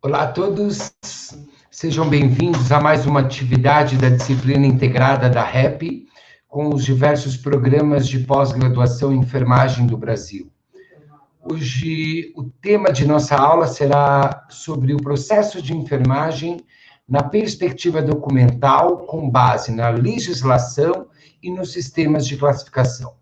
Olá a todos, sejam bem-vindos a mais uma atividade da disciplina integrada da REP, com os diversos programas de pós-graduação em enfermagem do Brasil. Hoje, o tema de nossa aula será sobre o processo de enfermagem na perspectiva documental, com base na legislação e nos sistemas de classificação.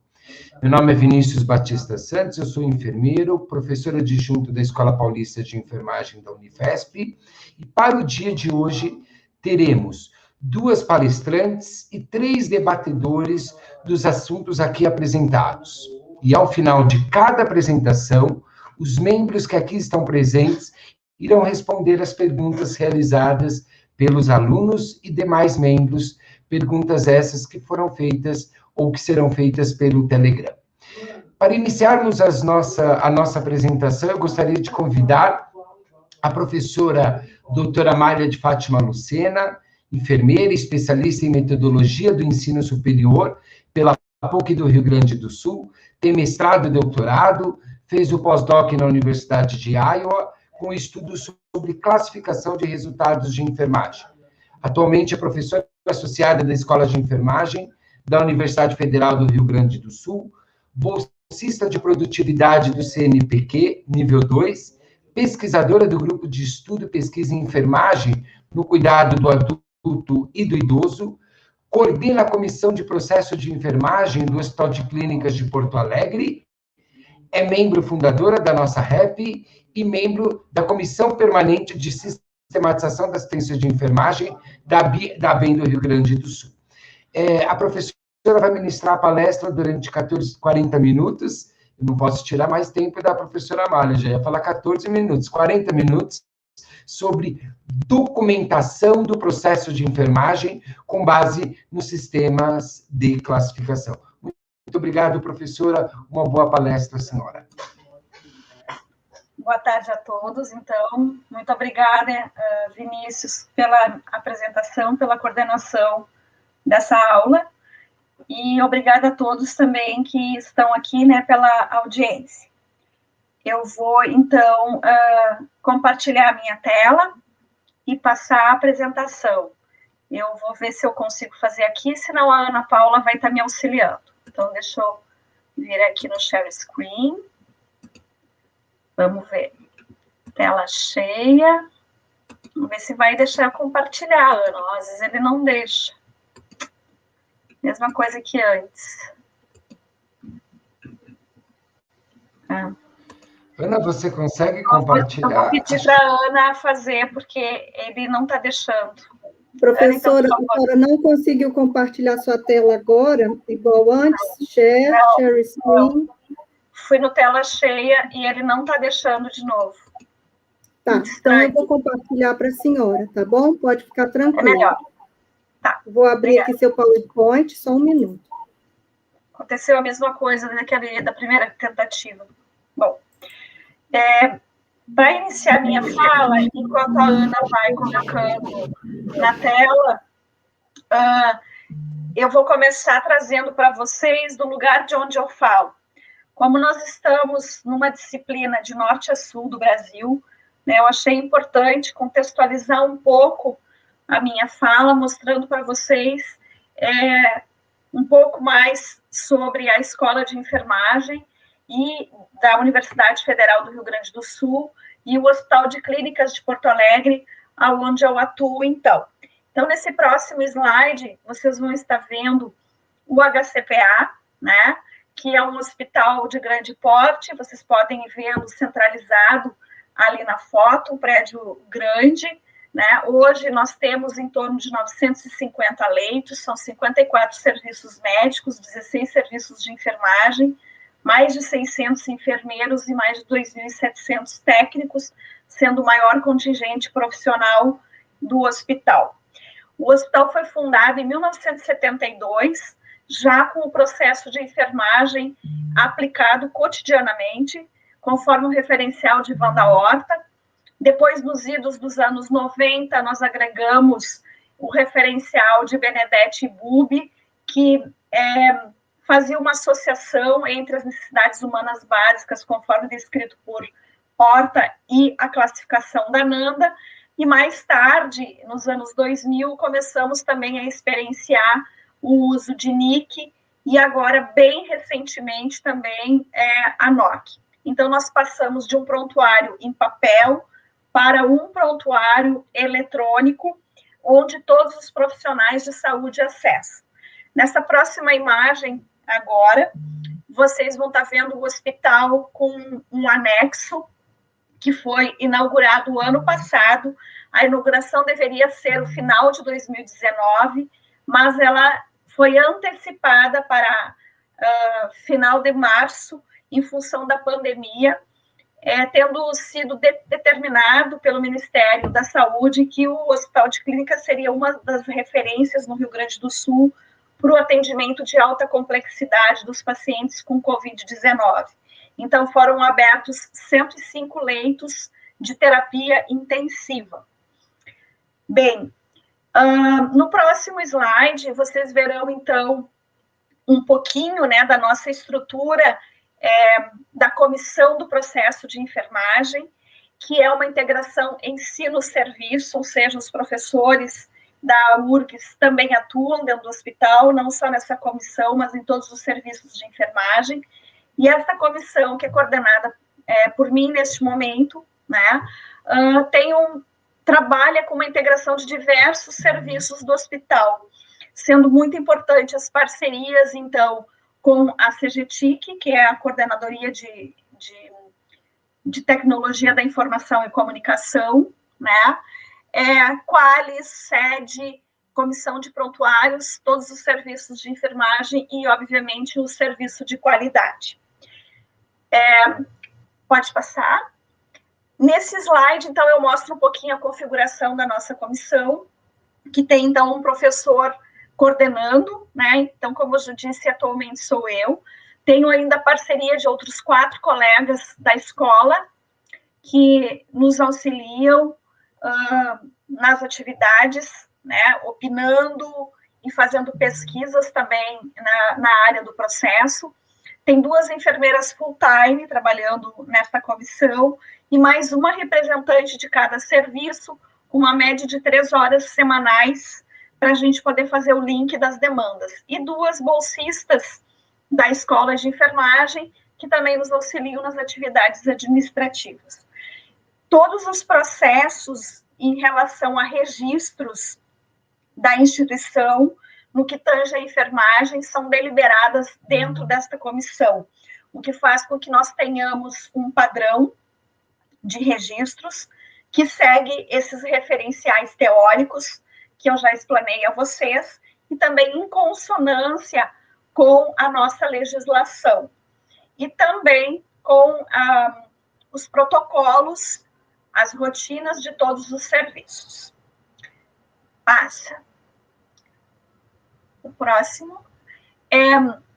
Meu nome é Vinícius Batista Santos, eu sou enfermeiro, professor adjunto da Escola Paulista de Enfermagem da Unifesp, e para o dia de hoje teremos 2 palestrantes e 3 debatedores dos assuntos aqui apresentados. E ao final de cada apresentação, os membros que aqui estão presentes irão responder as perguntas realizadas pelos alunos e demais membros, perguntas essas que foram feitas ou que serão feitas pelo Telegram. Para iniciarmos a nossa apresentação, eu gostaria de convidar a professora doutora Mária de Fátima Lucena, enfermeira, especialista em metodologia do ensino superior pela PUC do Rio Grande do Sul, tem mestrado e doutorado, fez o pós-doc na Universidade de Iowa, com estudos sobre classificação de resultados de enfermagem. Atualmente é professora associada da Escola de Enfermagem da Universidade Federal do Rio Grande do Sul, bolsista de produtividade do CNPq, nível 2, pesquisadora do Grupo de Estudo e Pesquisa em Enfermagem no Cuidado do Adulto e do Idoso, coordena a Comissão de Processo de Enfermagem do Hospital de Clínicas de Porto Alegre, é membro fundadora da nossa REP e membro da Comissão Permanente de Sistematização da Assistência de Enfermagem da ABEM do Rio Grande do Sul. A professora vai ministrar a palestra durante 40 minutos, eu não posso tirar mais tempo da professora Amália, já ia falar 14 minutos, 40 minutos, sobre documentação do processo de enfermagem com base nos sistemas de classificação. Muito obrigado, professora, uma boa palestra, senhora. Boa tarde a todos, então, muito obrigada, Vinícius, pela apresentação, pela coordenação dessa aula, e obrigada a todos também que estão aqui, né, pela audiência. Eu vou, então, compartilhar a minha tela e passar a apresentação. Eu vou ver se eu consigo fazer aqui, senão a Ana Paula vai estar me auxiliando. Então, deixa eu vir aqui no Share Screen. Vamos ver. Tela cheia. Vamos ver se vai deixar eu compartilhar, Ana. Às vezes ele não deixa. Mesma coisa que antes. Ana, você consegue compartilhar? Eu vou pedir para a Ana fazer, porque ele não está deixando. Professora, Ana, então, a senhora não conseguiu compartilhar sua tela agora, igual antes? Share screen. Fui no tela cheia e ele não está deixando de novo. Tá, então eu vou compartilhar para a senhora, tá bom? Pode ficar tranquila. É melhor. Tá. Vou abrir aqui seu PowerPoint, só um minuto. Aconteceu a mesma coisa da primeira tentativa. Bom, para iniciar minha fala, enquanto a Ana vai colocando na tela, eu vou começar trazendo para vocês do lugar de onde eu falo. Como nós estamos numa disciplina de norte a sul do Brasil, né, eu achei importante contextualizar um pouco a minha fala, mostrando para vocês um pouco mais sobre a Escola de Enfermagem e da Universidade Federal do Rio Grande do Sul e o Hospital de Clínicas de Porto Alegre, onde eu atuo, então. Então, nesse próximo slide, vocês vão estar vendo o HCPA, né, que é um hospital de grande porte, vocês podem vê-lo centralizado ali na foto, um prédio grande, né? Hoje nós temos em torno de 950 leitos, são 54 serviços médicos, 16 serviços de enfermagem, mais de 600 enfermeiros e mais de 2.700 técnicos, sendo o maior contingente profissional do hospital. O hospital foi fundado em 1972, já com o processo de enfermagem aplicado cotidianamente, conforme o referencial de Wanda Horta. Depois, nos idos dos anos 90, nós agregamos o referencial de Benedetti e Bubi, que fazia uma associação entre as necessidades humanas básicas, conforme descrito por Horta, e a classificação da NANDA, e mais tarde, nos anos 2000, começamos também a experienciar o uso de NIC, e agora, bem recentemente, também a NOC. Então, nós passamos de um prontuário em papel para um prontuário eletrônico, onde todos os profissionais de saúde acessam. Nessa próxima imagem, agora, vocês vão estar vendo o hospital com um anexo que foi inaugurado ano passado. A inauguração deveria ser o final de 2019, mas ela foi antecipada para final de março, em função da pandemia, tendo sido determinado pelo Ministério da Saúde que o Hospital de Clínica seria uma das referências no Rio Grande do Sul para o atendimento de alta complexidade dos pacientes com Covid-19. Então, foram abertos 105 leitos de terapia intensiva. Bem, no próximo slide, vocês verão, então, um pouquinho, né, da nossa estrutura da comissão do processo de enfermagem, que é uma integração ensino-serviço, ou seja, os professores da URGS também atuam dentro do hospital, não só nessa comissão, mas em todos os serviços de enfermagem. E essa comissão, que é coordenada por mim neste momento, né, trabalha com uma integração de diversos serviços do hospital, sendo muito importante as parcerias, então, com a CGTIC, que é a Coordenadoria de Tecnologia da Informação e Comunicação, né, Qualis, SED, Comissão de Prontuários, todos os serviços de enfermagem e, obviamente, o serviço de qualidade. Pode passar. Nesse slide, então, eu mostro um pouquinho a configuração da nossa comissão, que tem, então, um professor coordenando, né? Então, como eu já disse, atualmente sou eu. Tenho ainda a parceria de outros 4 colegas da escola que nos auxiliam nas atividades, né? Opinando e fazendo pesquisas também na área do processo. Tem 2 enfermeiras full-time trabalhando nessa comissão e mais uma representante de cada serviço, com uma média de 3 horas semanais, para a gente poder fazer o link das demandas. E 2 bolsistas da Escola de Enfermagem, que também nos auxiliam nas atividades administrativas. Todos os processos em relação a registros da instituição, no que tange a enfermagem, são deliberadas dentro desta comissão, o que faz com que nós tenhamos um padrão de registros que segue esses referenciais teóricos, que eu já explanei a vocês, e também em consonância com a nossa legislação, e também com os protocolos, as rotinas de todos os serviços. Passa. O próximo.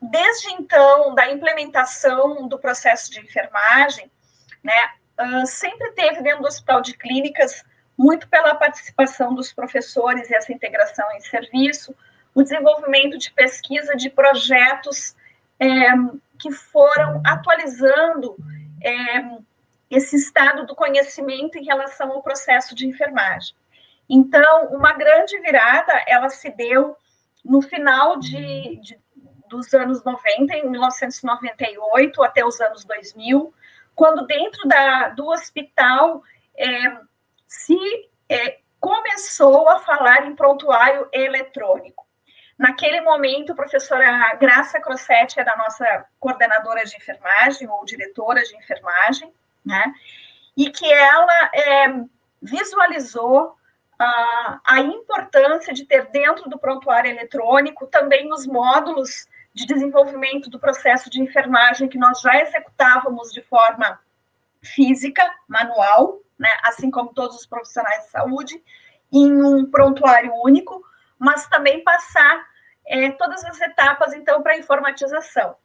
Desde então, da implementação do processo de enfermagem, né, sempre teve dentro do Hospital de Clínicas, muito pela participação dos professores e essa integração em serviço, o desenvolvimento de pesquisa de projetos que foram atualizando esse estado do conhecimento em relação ao processo de enfermagem. Então, uma grande virada, ela se deu no final dos anos 90, em 1998, até os anos 2000, quando dentro do hospital começou a falar em prontuário eletrônico. Naquele momento, a professora Graça Crossetti era a nossa coordenadora de enfermagem, ou diretora de enfermagem, né? E que ela visualizou a importância de ter dentro do prontuário eletrônico também os módulos de desenvolvimento do processo de enfermagem que nós já executávamos de forma física, manual, né, assim como todos os profissionais de saúde, em um prontuário único, mas também passar todas as etapas, então, para a informatização.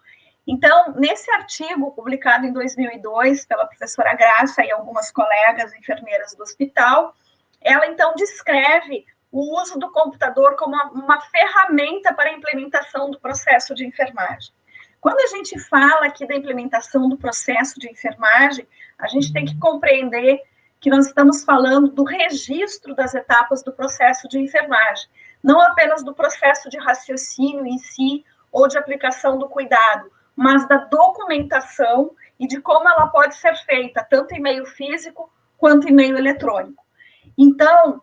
Então, nesse artigo, publicado em 2002, pela professora Graça e algumas colegas enfermeiras do hospital, ela, então, descreve o uso do computador como uma ferramenta para a implementação do processo de enfermagem. Quando a gente fala aqui da implementação do processo de enfermagem, a gente tem que compreender que nós estamos falando do registro das etapas do processo de enfermagem, não apenas do processo de raciocínio em si ou de aplicação do cuidado, mas da documentação e de como ela pode ser feita, tanto em meio físico quanto em meio eletrônico. Então,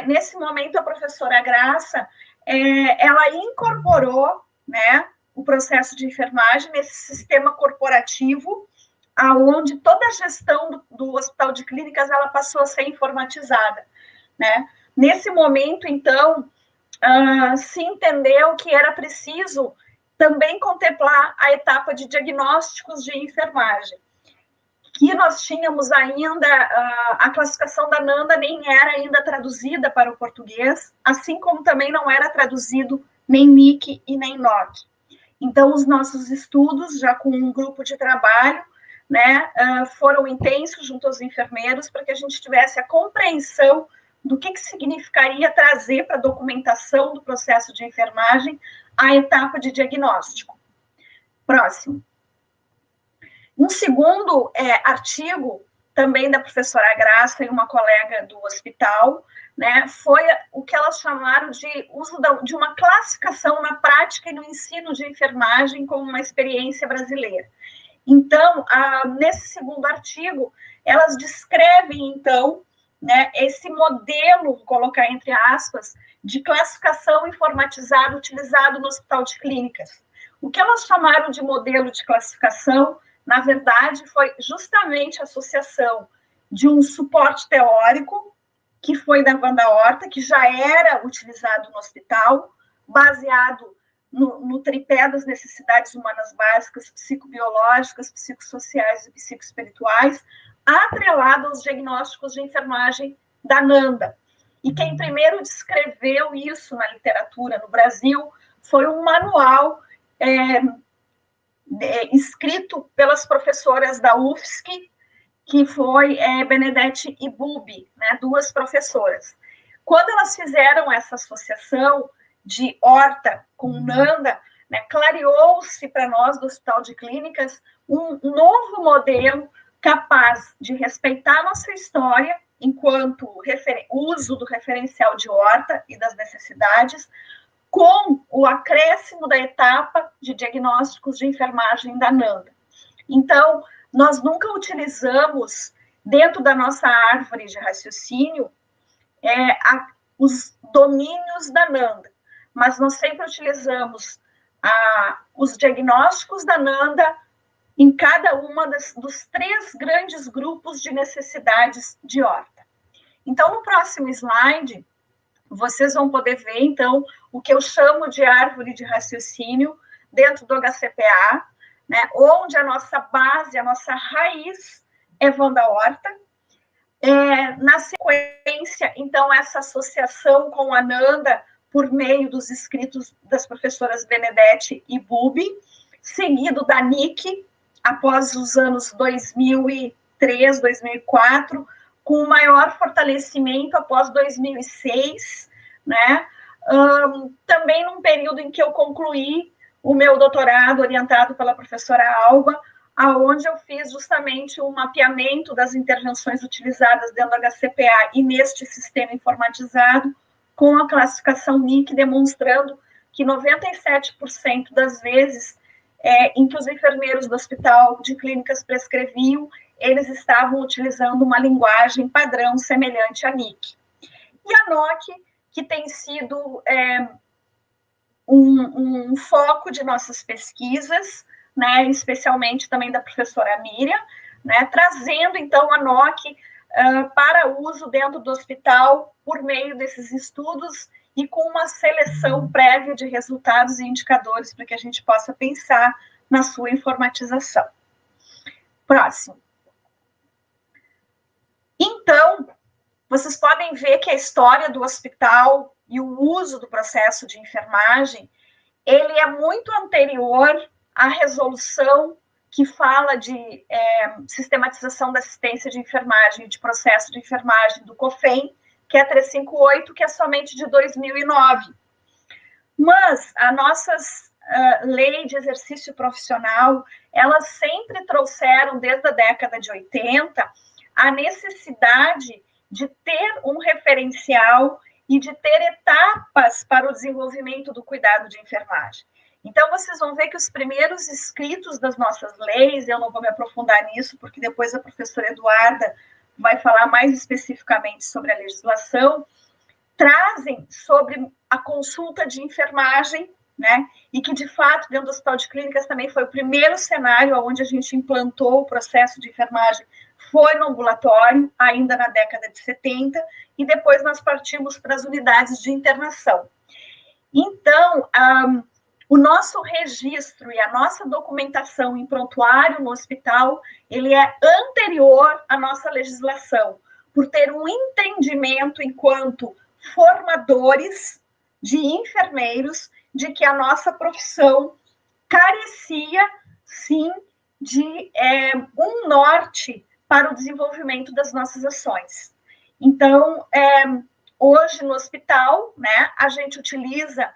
nesse momento, a professora Graça, ela incorporou, né, o processo de enfermagem nesse sistema corporativo, aonde toda a gestão do Hospital de Clínicas ela passou a ser informatizada, né? Nesse momento, então, se entendeu que era preciso também contemplar a etapa de diagnósticos de enfermagem, que nós tínhamos ainda, a classificação da NANDA nem era ainda traduzida para o português, assim como também não era traduzido nem NIC e nem NOC. Então, os nossos estudos, já com um grupo de trabalho, né, foram intensos junto aos enfermeiros para que a gente tivesse a compreensão do que significaria trazer para a documentação do processo de enfermagem a etapa de diagnóstico. Próximo. Um segundo artigo, também da professora Graça e uma colega do hospital, né, foi o que elas chamaram de uso de uma classificação na prática e no ensino de enfermagem como uma experiência brasileira. Então, nesse segundo artigo, elas descrevem, então, né, esse modelo, vou colocar entre aspas, de classificação informatizada utilizado no Hospital de Clínicas. O que elas chamaram de modelo de classificação, na verdade, foi justamente a associação de um suporte teórico, que foi da Wanda Horta, que já era utilizado no hospital, baseado no tripé das necessidades humanas básicas, psicobiológicas, psicossociais e psicoespirituais, atrelado aos diagnósticos de enfermagem da NANDA. E quem primeiro descreveu isso na literatura no Brasil foi um manual escrito pelas professoras da UFSC, que foi Benedete e Bubi, né, duas professoras. Quando elas fizeram essa associação de Horta com NANDA, né, clareou-se para nós do Hospital de Clínicas um novo modelo capaz de respeitar a nossa história enquanto uso do referencial de Horta e das necessidades, com o acréscimo da etapa de diagnósticos de enfermagem da NANDA. Então, nós nunca utilizamos, dentro da nossa árvore de raciocínio, os domínios da NANDA, mas nós sempre utilizamos os diagnósticos da NANDA em cada uma dos três grandes grupos de necessidades de Horta. Então, no próximo slide, vocês vão poder ver, então, o que eu chamo de árvore de raciocínio dentro do HCPA, né, onde a nossa base, a nossa raiz é Wanda Horta. Na sequência, então, essa associação com a NANDA por meio dos escritos das professoras Benedete e Bubi, seguido da NIC, após os anos 2003, 2004, com maior fortalecimento após 2006, né? Também num período em que eu concluí o meu doutorado, orientado pela professora Alba, aonde eu fiz justamente um mapeamento das intervenções utilizadas dentro do HCPA e neste sistema informatizado, com a classificação NIC, demonstrando que 97% das vezes em que os enfermeiros do Hospital de Clínicas prescreviam, eles estavam utilizando uma linguagem padrão semelhante à NIC. E a NOC, que tem sido um foco de nossas pesquisas, né, especialmente também da professora Miriam, né, trazendo, então, a NOC para uso dentro do hospital por meio desses estudos e com uma seleção prévia de resultados e indicadores para que a gente possa pensar na sua informatização. Próximo. Então, vocês podem ver que a história do hospital e o uso do processo de enfermagem, ele é muito anterior à resolução que fala de sistematização da assistência de enfermagem, de processo de enfermagem do COFEM, que é 358, que é somente de 2009. Mas as nossas leis de exercício profissional, elas sempre trouxeram, desde a década de 80, a necessidade de ter um referencial e de ter etapas para o desenvolvimento do cuidado de enfermagem. Então, vocês vão ver que os primeiros escritos das nossas leis, eu não vou me aprofundar nisso, porque depois a professora Eduarda vai falar mais especificamente sobre a legislação, trazem sobre a consulta de enfermagem, né? E que, de fato, dentro do Hospital de Clínicas também foi o primeiro cenário onde a gente implantou o processo de enfermagem, foi no ambulatório, ainda na década de 70, e depois nós partimos para as unidades de internação. Então, o nosso registro e a nossa documentação em prontuário no hospital, ele é anterior à nossa legislação, por ter um entendimento enquanto formadores de enfermeiros de que a nossa profissão carecia, sim, de um norte para o desenvolvimento das nossas ações. Então, hoje no hospital, né, a gente utiliza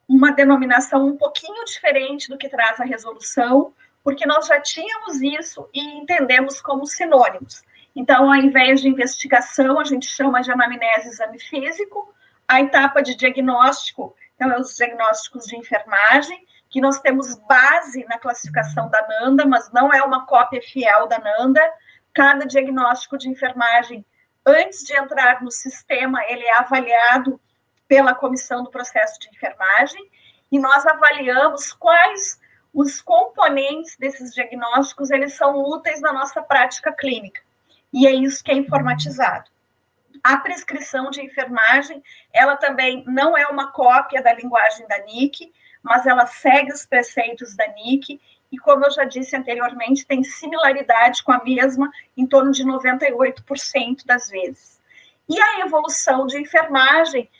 uma denominação um pouquinho diferente do que traz a resolução, porque nós já tínhamos isso e entendemos como sinônimos. Então, ao invés de investigação, a gente chama de anamnese, exame físico, a etapa de diagnóstico, então, é os diagnósticos de enfermagem, que nós temos base na classificação da NANDA, mas não é uma cópia fiel da NANDA. Cada diagnóstico de enfermagem, antes de entrar no sistema, ele é avaliado pela comissão do processo de enfermagem, e nós avaliamos quais os componentes desses diagnósticos, eles são úteis na nossa prática clínica, e é isso que é informatizado. A prescrição de enfermagem, ela também não é uma cópia da linguagem da NIC, mas ela segue os preceitos da NIC, e como eu já disse anteriormente, tem similaridade com a mesma em torno de 98% das vezes. E a evolução de enfermagem,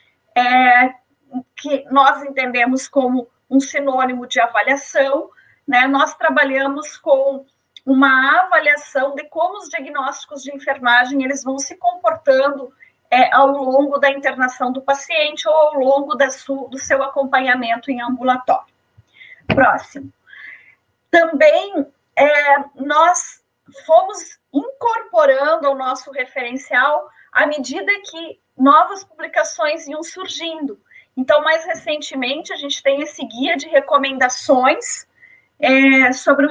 que nós entendemos como um sinônimo de avaliação, né? Nós trabalhamos com uma avaliação de como os diagnósticos de enfermagem eles vão se comportando ao longo da internação do paciente ou ao longo do seu acompanhamento em ambulatório. Próximo. Também nós fomos incorporando ao nosso referencial à medida que novas publicações iam surgindo. Então, mais recentemente, a gente tem esse guia de recomendações sobre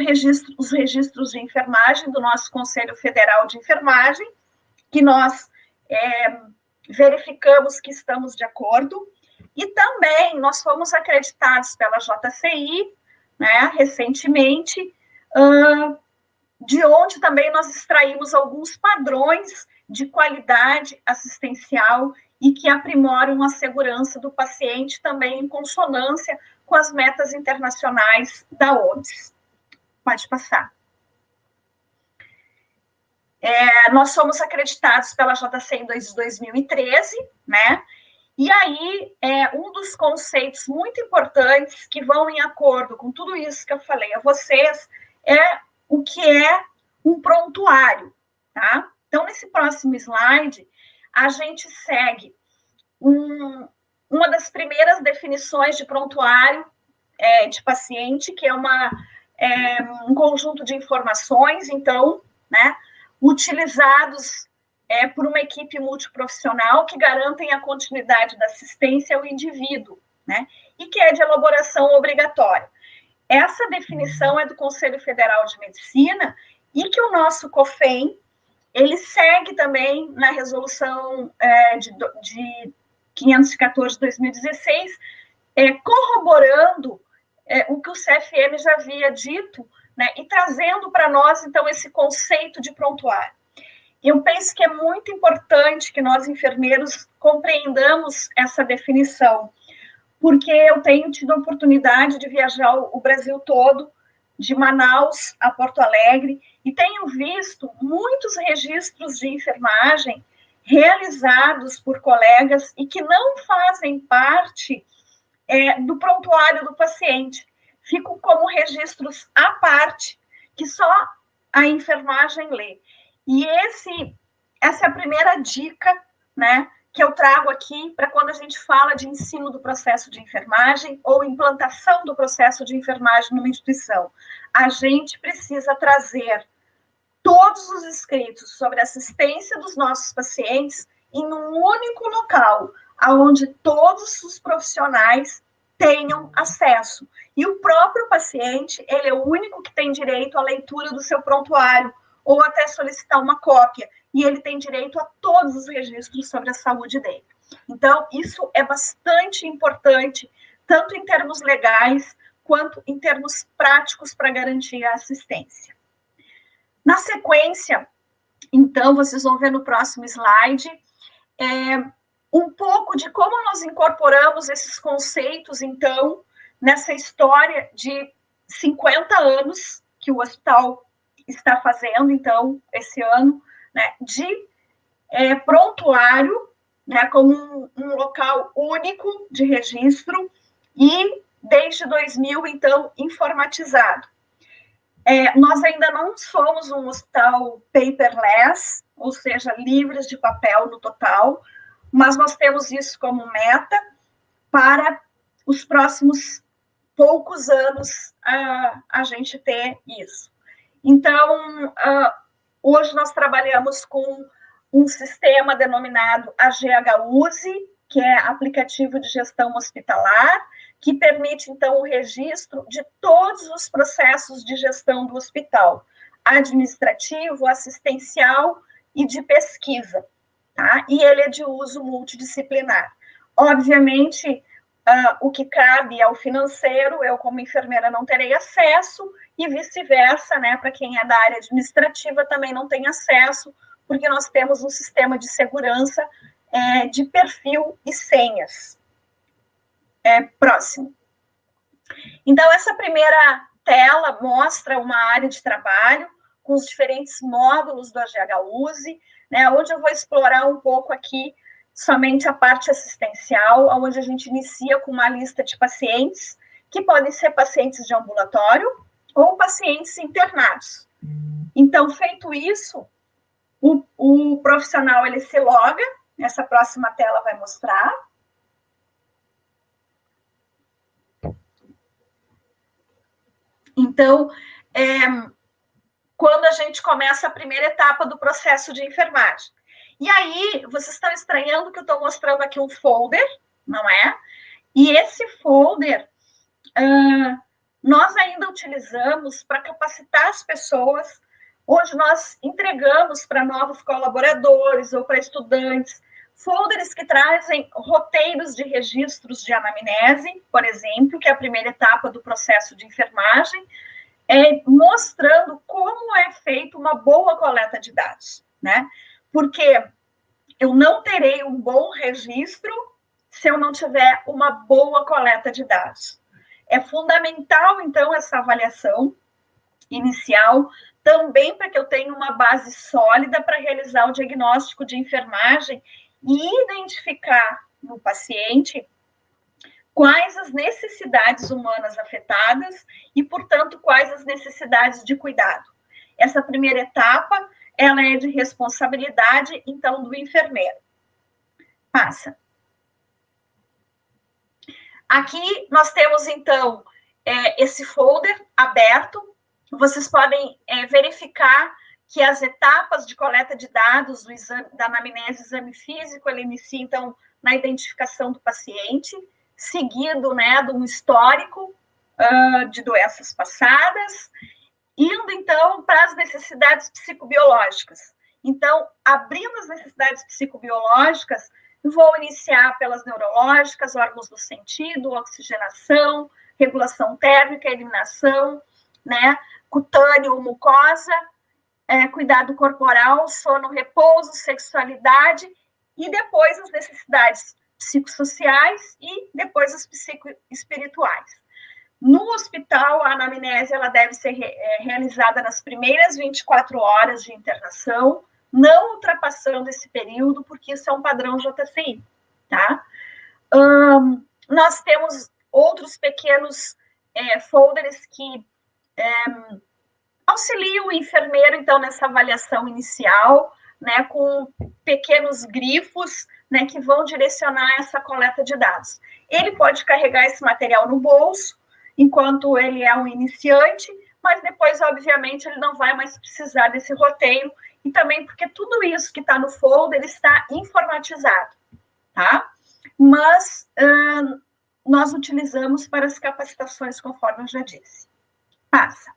os registros de enfermagem do nosso Conselho Federal de Enfermagem, que nós verificamos que estamos de acordo, e também nós fomos acreditados pela JCI, né, recentemente, de onde também nós extraímos alguns padrões de qualidade assistencial e que aprimoram a segurança do paciente também em consonância com as metas internacionais da OMS. Pode passar. Nós somos acreditados pela JCI desde 2013, né? E aí, um dos conceitos muito importantes que vão em acordo com tudo isso que eu falei a vocês é o que é um prontuário, tá? Então, nesse próximo slide, a gente segue uma das primeiras definições de prontuário de paciente, que é um conjunto de informações, então, né, utilizados por uma equipe multiprofissional que garantem a continuidade da assistência ao indivíduo, né, e que é de elaboração obrigatória. Essa definição é do Conselho Federal de Medicina e que o nosso COFEM, ele segue também na resolução de 514 de 2016, corroborando o que o CFM já havia dito, né, e trazendo para nós, então, esse conceito de prontuário. Eu penso que é muito importante que nós, enfermeiros, compreendamos essa definição, porque eu tenho tido a oportunidade de viajar o Brasil todo, de Manaus a Porto Alegre, e tenho visto muitos registros de enfermagem realizados por colegas e que não fazem parte do prontuário do paciente. Ficam como registros à parte, que só a enfermagem lê. E essa é a primeira dica, né, que eu trago aqui para quando a gente fala de ensino do processo de enfermagem ou implantação do processo de enfermagem numa instituição. A gente precisa trazer todos os escritos sobre assistência dos nossos pacientes em um único local, onde todos os profissionais tenham acesso. E o próprio paciente, ele é o único que tem direito à leitura do seu prontuário, ou até solicitar uma cópia, e ele tem direito a todos os registros sobre a saúde dele. Então, isso é bastante importante, tanto em termos legais, quanto em termos práticos para garantir a assistência. Na sequência, então, vocês vão ver no próximo slide, um pouco de como nós incorporamos esses conceitos, então, nessa história de 50 anos que o hospital está fazendo, então, esse ano, né, de prontuário, né, como um local único de registro e, desde 2000, então, informatizado. Nós ainda não somos um hospital paperless, ou seja, livres de papel no total, mas nós temos isso como meta para os próximos poucos anos a gente ter isso. Então, hoje nós trabalhamos com um sistema denominado AGHUSE, que é aplicativo de gestão hospitalar, que permite, então, o registro de todos os processos de gestão do hospital, administrativo, assistencial e de pesquisa, tá? E ele é de uso multidisciplinar. Obviamente, o que cabe ao financeiro, eu, como enfermeira, não terei acesso, e vice-versa, né? Para quem é da área administrativa, também não tem acesso, porque nós temos um sistema de segurança de perfil e senhas. Próximo. Então, essa primeira tela mostra uma área de trabalho com os diferentes módulos do AGHUSE, né, onde eu vou explorar um pouco aqui somente a parte assistencial, onde a gente inicia com uma lista de pacientes, que podem ser pacientes de ambulatório ou pacientes internados. Então, feito isso, o profissional, ele se loga, essa próxima tela vai mostrar. Então, quando a gente começa a primeira etapa do processo de enfermagem. E aí, vocês estão estranhando que eu estou mostrando aqui um folder, não é? E esse folder, nós ainda utilizamos para capacitar as pessoas. Hoje nós entregamos para novos colaboradores ou para estudantes folders que trazem roteiros de registros de anamnese, por exemplo, que é a primeira etapa do processo de enfermagem, mostrando como é feita uma boa coleta de dados, né? Porque eu não terei um bom registro se eu não tiver uma boa coleta de dados. É fundamental, então, essa avaliação inicial, também para que eu tenha uma base sólida para realizar o diagnóstico de enfermagem e identificar no paciente quais as necessidades humanas afetadas e, portanto, quais as necessidades de cuidado. Essa primeira etapa, ela é de responsabilidade, então, do enfermeiro. Passa. Aqui nós temos, então, esse folder aberto. Vocês podem verificar que as etapas de coleta de dados do exame, da anamnese, exame físico, ele inicia, então, na identificação do paciente, seguido, né, de um histórico de doenças passadas, indo, então, para as necessidades psicobiológicas. Então, abrindo as necessidades psicobiológicas, vou iniciar pelas neurológicas, órgãos do sentido, oxigenação, regulação térmica, eliminação, né, cutâneo, mucosa, cuidado corporal, sono, repouso, sexualidade, e depois as necessidades psicossociais e depois as psicoespirituais. No hospital, a anamnese ela deve ser realizada nas primeiras 24 horas de internação, não ultrapassando esse período, porque isso é um padrão JCI, tá? Nós temos outros pequenos folders que auxiliam o enfermeiro, então, nessa avaliação inicial, né, com pequenos grifos, né, que vão direcionar essa coleta de dados. Ele pode carregar esse material no bolso, enquanto ele é um iniciante, mas depois, obviamente, ele não vai mais precisar desse roteiro, e também porque tudo isso que está no folder está informatizado, tá? Mas nós utilizamos para as capacitações, conforme eu já disse. Passa.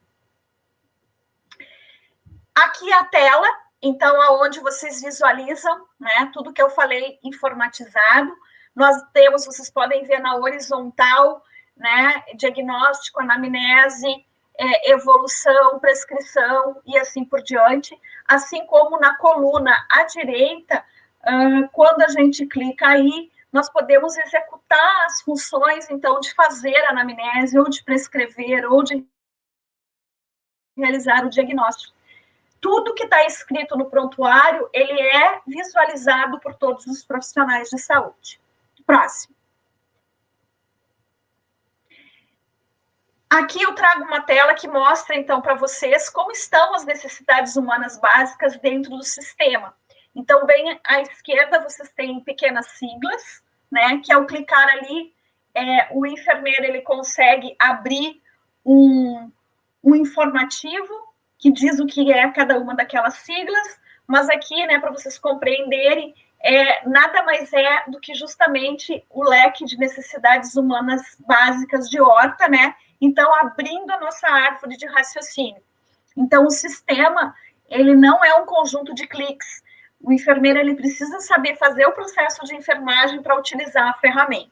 Aqui a tela, então, aonde vocês visualizam, né, tudo que eu falei informatizado. Nós temos, vocês podem ver na horizontal, né, diagnóstico, anamnese, evolução, prescrição e assim por diante, assim como na coluna à direita, quando a gente clica aí, nós podemos executar as funções, então, de fazer a anamnese, ou de prescrever, ou de realizar o diagnóstico. Tudo que está escrito no prontuário, ele é visualizado por todos os profissionais de saúde. Próximo. Aqui eu trago uma tela que mostra, então, para vocês como estão as necessidades humanas básicas dentro do sistema. Então, bem à esquerda, vocês têm pequenas siglas, né, que ao clicar ali, o enfermeiro ele consegue abrir um informativo que diz o que é cada uma daquelas siglas, mas aqui, né, para vocês compreenderem, nada mais é do que justamente o leque de necessidades humanas básicas de horta, né? Então, abrindo a nossa árvore de raciocínio. Então, o sistema, ele não é um conjunto de cliques. O enfermeiro, ele precisa saber fazer o processo de enfermagem para utilizar a ferramenta.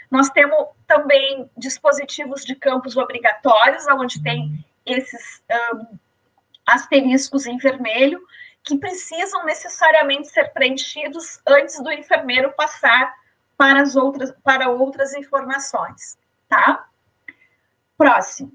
Nós temos também dispositivos de campos obrigatórios, onde tem esses asteriscos em vermelho, que precisam necessariamente ser preenchidos antes do enfermeiro passar para outras informações, tá? Próximo.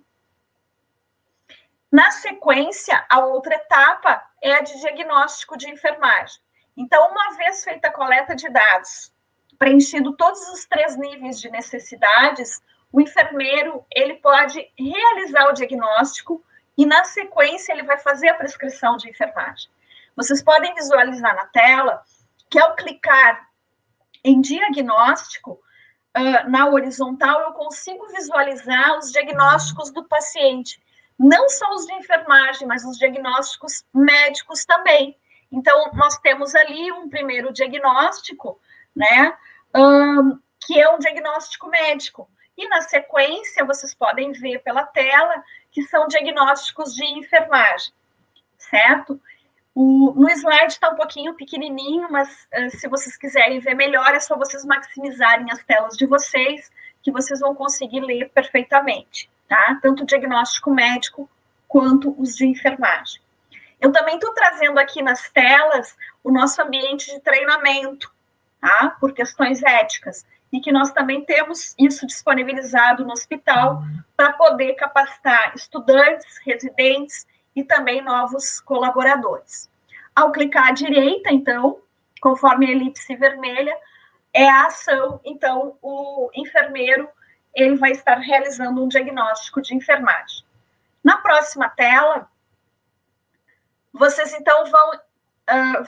Na sequência, a outra etapa é a de diagnóstico de enfermagem. Então, uma vez feita a coleta de dados, preenchido todos os 3 níveis de necessidades, o enfermeiro ele pode realizar o diagnóstico e, na sequência, ele vai fazer a prescrição de enfermagem. Vocês podem visualizar na tela que, ao clicar em diagnóstico, na horizontal, eu consigo visualizar os diagnósticos do paciente. Não só os de enfermagem, mas os diagnósticos médicos também. Então, nós temos ali um primeiro diagnóstico, né, que é um diagnóstico médico. E, na sequência, vocês podem ver pela tela que são diagnósticos de enfermagem, certo? No slide está um pouquinho pequenininho, mas se vocês quiserem ver melhor, é só vocês maximizarem as telas de vocês, que vocês vão conseguir ler perfeitamente, tá? Tanto o diagnóstico médico quanto os de enfermagem. Eu também estou trazendo aqui nas telas o nosso ambiente de treinamento, tá? Por questões éticas, e que nós também temos isso disponibilizado no hospital para poder capacitar estudantes, residentes e também novos colaboradores. Ao clicar à direita, então, conforme a elipse vermelha, é a ação, então, o enfermeiro ele vai estar realizando um diagnóstico de enfermagem. Na próxima tela, vocês, então, vão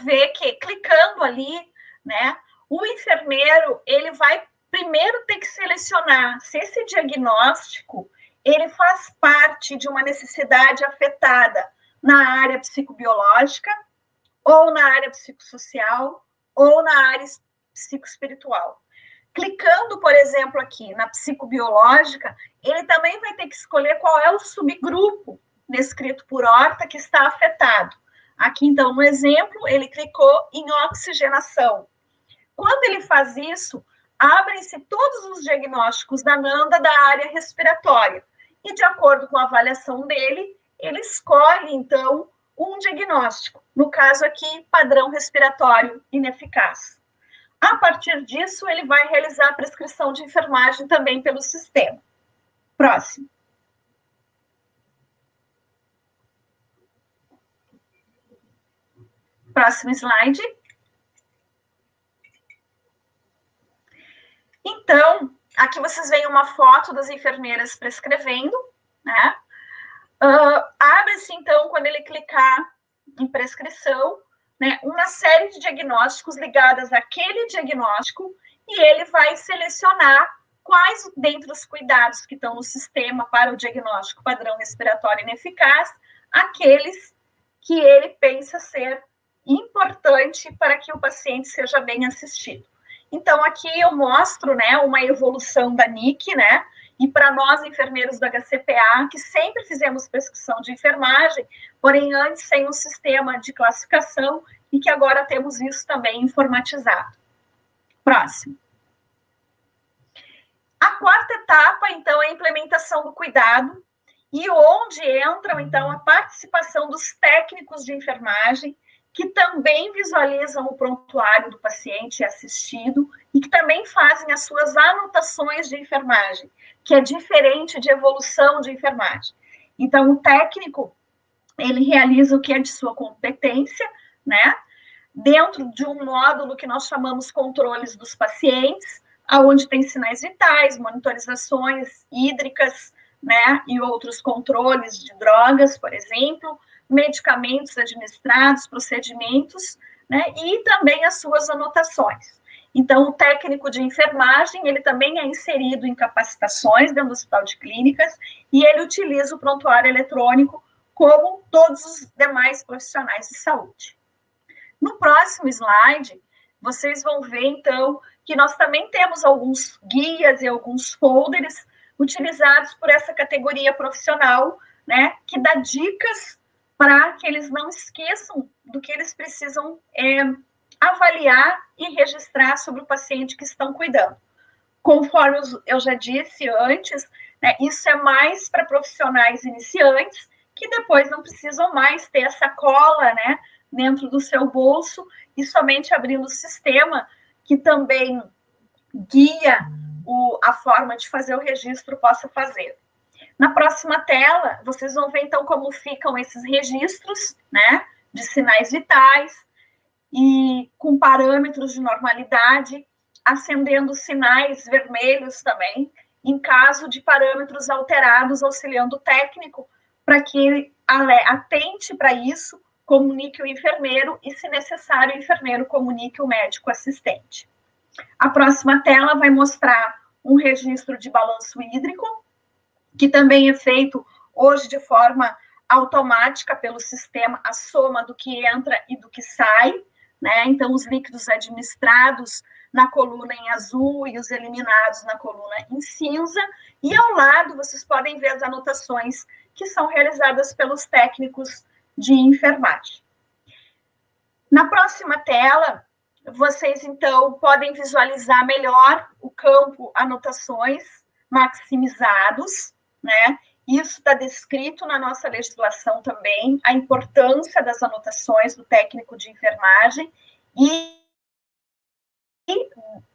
ver que, clicando ali, né, o enfermeiro, ele vai primeiro ter que selecionar se esse diagnóstico ele faz parte de uma necessidade afetada na área psicobiológica, ou na área psicossocial, ou na área psicoespiritual. Clicando, por exemplo, aqui na psicobiológica, ele também vai ter que escolher qual é o subgrupo descrito por horta que está afetado. Aqui, então, no exemplo, ele clicou em oxigenação. Quando ele faz isso, abrem-se todos os diagnósticos da NANDA da área respiratória. E, de acordo com a avaliação dele, ele escolhe, então, um diagnóstico. No caso aqui, padrão respiratório ineficaz. A partir disso, ele vai realizar a prescrição de enfermagem também pelo sistema. Próximo. Próximo slide. Então, aqui vocês veem uma foto das enfermeiras prescrevendo, né? Abre-se, então, quando ele clicar em prescrição, né, uma série de diagnósticos ligados àquele diagnóstico e ele vai selecionar quais, dentre os cuidados que estão no sistema para o diagnóstico padrão respiratório ineficaz, aqueles que ele pensa ser importante para que o paciente seja bem assistido. Então, aqui eu mostro, né, uma evolução da NIC, né, e para nós, enfermeiros do HCPA, que sempre fizemos prescrição de enfermagem, porém antes sem um sistema de classificação, e que agora temos isso também informatizado. Próximo. A quarta etapa, então, é a implementação do cuidado, e onde entram, então, a participação dos técnicos de enfermagem, que também visualizam o prontuário do paciente assistido e que também fazem as suas anotações de enfermagem, que é diferente de evolução de enfermagem. Então, o técnico, ele realiza o que é de sua competência, né? Dentro de um módulo que nós chamamos controles dos pacientes, onde tem sinais vitais, monitorizações hídricas, né? E outros controles de drogas, por exemplo, medicamentos administrados, procedimentos, né, e também as suas anotações. Então, o técnico de enfermagem, ele também é inserido em capacitações dentro do hospital de clínicas e ele utiliza o prontuário eletrônico como todos os demais profissionais de saúde. No próximo slide, vocês vão ver, então, que nós também temos alguns guias e alguns folders utilizados por essa categoria profissional, né, que dá dicas para que eles não esqueçam do que eles precisam avaliar e registrar sobre o paciente que estão cuidando. Conforme eu já disse antes, né, isso é mais para profissionais iniciantes, que depois não precisam mais ter essa cola, né, dentro do seu bolso, e somente abrindo o sistema, que também guia a forma de fazer o registro, possa fazer. Na próxima tela, vocês vão ver, então, como ficam esses registros, né, de sinais vitais, e com parâmetros de normalidade, acendendo sinais vermelhos também, em caso de parâmetros alterados, auxiliando o técnico, para que ele atente para isso, comunique o enfermeiro, e, se necessário, o enfermeiro comunique o médico assistente. A próxima tela vai mostrar um registro de balanço hídrico, que também é feito hoje de forma automática pelo sistema, a soma do que entra e do que sai, né? Então, os líquidos administrados na coluna em azul e os eliminados na coluna em cinza, e ao lado vocês podem ver as anotações que são realizadas pelos técnicos de enfermagem. Na próxima tela, vocês, então, podem visualizar melhor o campo anotações maximizados, né? Isso está descrito na nossa legislação também, a importância das anotações do técnico de enfermagem e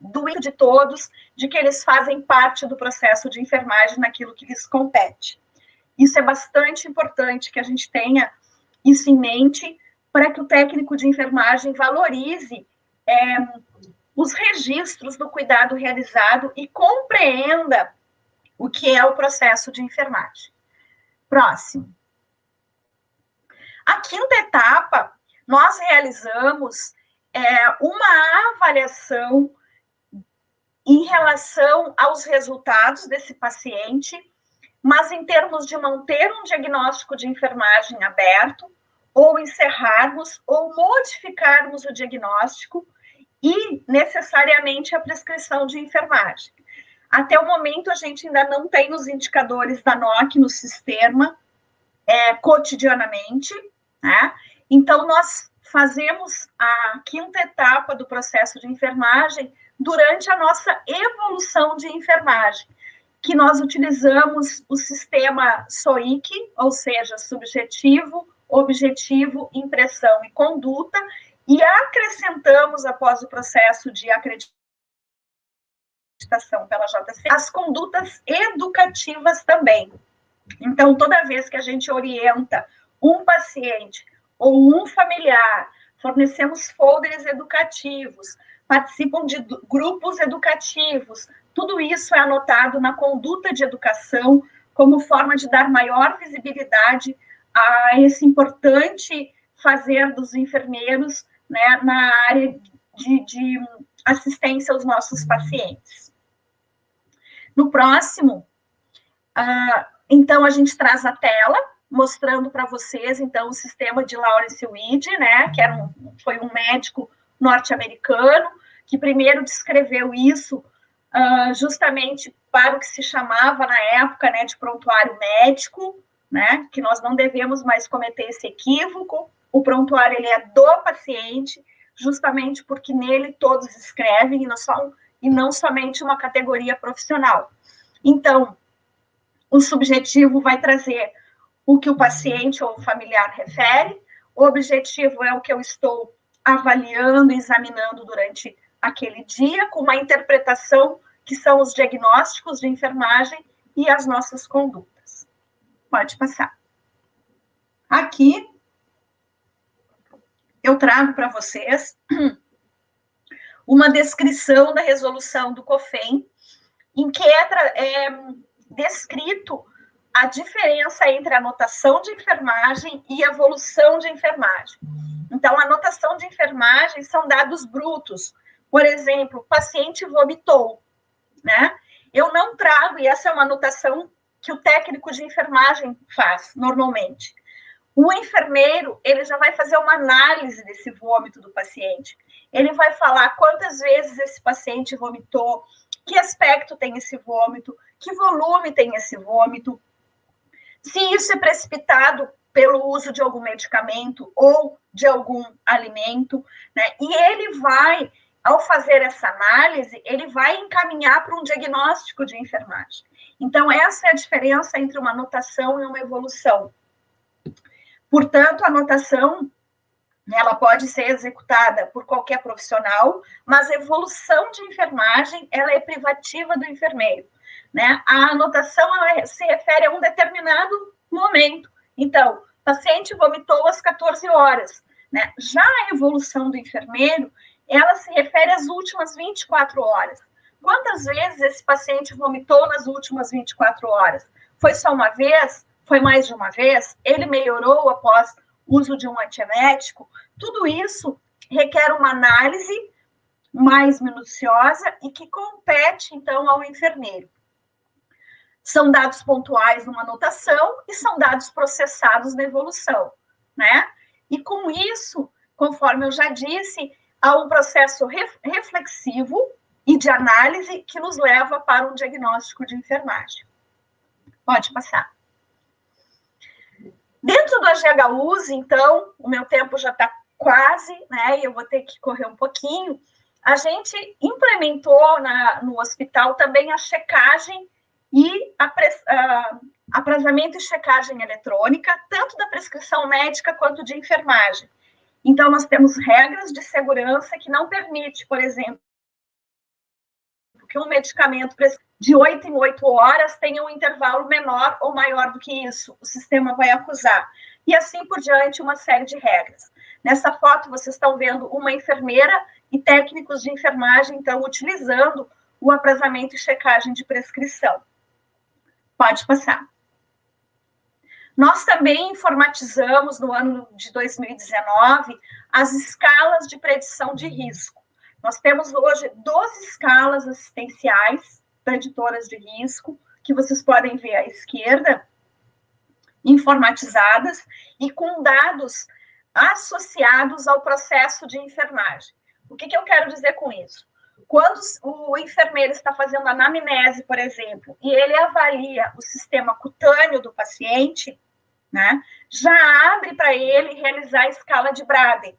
do de todos, de que eles fazem parte do processo de enfermagem naquilo que lhes compete. Isso é bastante importante que a gente tenha isso em mente, para que o técnico de enfermagem valorize os registros do cuidado realizado e compreenda o que é o processo de enfermagem. Próximo. A quinta etapa, nós realizamos uma avaliação em relação aos resultados desse paciente, mas em termos de manter um diagnóstico de enfermagem aberto, ou encerrarmos, ou modificarmos o diagnóstico e, necessariamente, a prescrição de enfermagem. Até o momento, a gente ainda não tem os indicadores da NOC no sistema cotidianamente, né? Então, nós fazemos a quinta etapa do processo de enfermagem durante a nossa evolução de enfermagem, que nós utilizamos o sistema SOIC, ou seja, subjetivo, objetivo, impressão e conduta, e acrescentamos, após o processo de acreditação pela JC, as condutas educativas também. Então, toda vez que a gente orienta um paciente ou um familiar, fornecemos folders educativos, participam de grupos educativos, tudo isso é anotado na conduta de educação como forma de dar maior visibilidade a esse importante fazer dos enfermeiros né, na área de assistência aos nossos pacientes. No próximo, então, a gente traz a tela, mostrando para vocês, então, o sistema de Lawrence Weed, né, que foi um médico norte-americano, que primeiro descreveu isso justamente para o que se chamava, na época, né, de prontuário médico, né, que nós não devemos mais cometer esse equívoco. O prontuário, ele é do paciente, justamente porque nele todos escrevem, e não somente uma categoria profissional. Então, o subjetivo vai trazer o que o paciente ou o familiar refere, o objetivo é o que eu estou avaliando, examinando durante aquele dia, com uma interpretação que são os diagnósticos de enfermagem e as nossas condutas. Pode passar. Aqui, eu trago para vocês uma descrição da resolução do COFEM, em que é descrito a diferença entre a anotação de enfermagem e a evolução de enfermagem. Então, a anotação de enfermagem são dados brutos. Por exemplo, o paciente vomitou, né? Eu não trago, e essa é uma anotação que o técnico de enfermagem faz, normalmente. O enfermeiro, ele já vai fazer uma análise desse vômito do paciente. Ele vai falar quantas vezes esse paciente vomitou, que aspecto tem esse vômito, que volume tem esse vômito, se isso é precipitado pelo uso de algum medicamento ou de algum alimento, né? E ele vai, ao fazer essa análise, ele vai encaminhar para um diagnóstico de enfermagem. Então, essa é a diferença entre uma anotação e uma evolução. Portanto, a anotação, ela pode ser executada por qualquer profissional, mas a evolução de enfermagem, ela é privativa do enfermeiro, né? A anotação, ela se refere a um determinado momento. Então, o paciente vomitou às 14 horas, né? Já a evolução do enfermeiro, ela se refere às últimas 24 horas. Quantas vezes esse paciente vomitou nas últimas 24 horas? Foi só uma vez? Foi mais de uma vez? Ele melhorou após uso de um antiemético? Tudo isso requer uma análise mais minuciosa e que compete, então, ao enfermeiro. São dados pontuais numa anotação e são dados processados na evolução, né? E com isso, conforme eu já disse, há um processo reflexivo e de análise que nos leva para um diagnóstico de enfermagem. Pode passar. Dentro do AGHUS, então, o meu tempo já está quase, né? E eu vou ter que correr um pouquinho. A gente implementou no hospital também a checagem e aprazamento e checagem eletrônica, tanto da prescrição médica quanto de enfermagem. Então, nós temos regras de segurança que não permite, por exemplo, que um medicamento de 8 em 8 horas tenha um intervalo menor ou maior do que isso. O sistema vai acusar. E assim por diante, uma série de regras. Nessa foto, vocês estão vendo uma enfermeira e técnicos de enfermagem, então, utilizando o aprazamento e checagem de prescrição. Pode passar. Nós também informatizamos, no ano de 2019, as escalas de predição de risco. Nós temos hoje 12 escalas assistenciais preditoras de risco, que vocês podem ver à esquerda, informatizadas e com dados associados ao processo de enfermagem. O que eu quero dizer com isso? Quando o enfermeiro está fazendo anamnese, por exemplo, e ele avalia o sistema cutâneo do paciente, né, já abre para ele realizar a escala de Braden,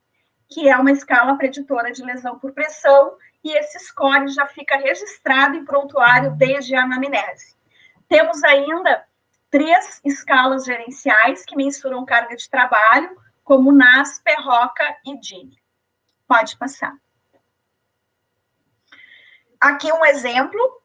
que é uma escala preditora de lesão por pressão, e esse score já fica registrado em prontuário desde a anamnese. Temos ainda 3 escalas gerenciais que mensuram carga de trabalho, como NAS, PERROCA e DIN. Pode passar. Aqui um exemplo,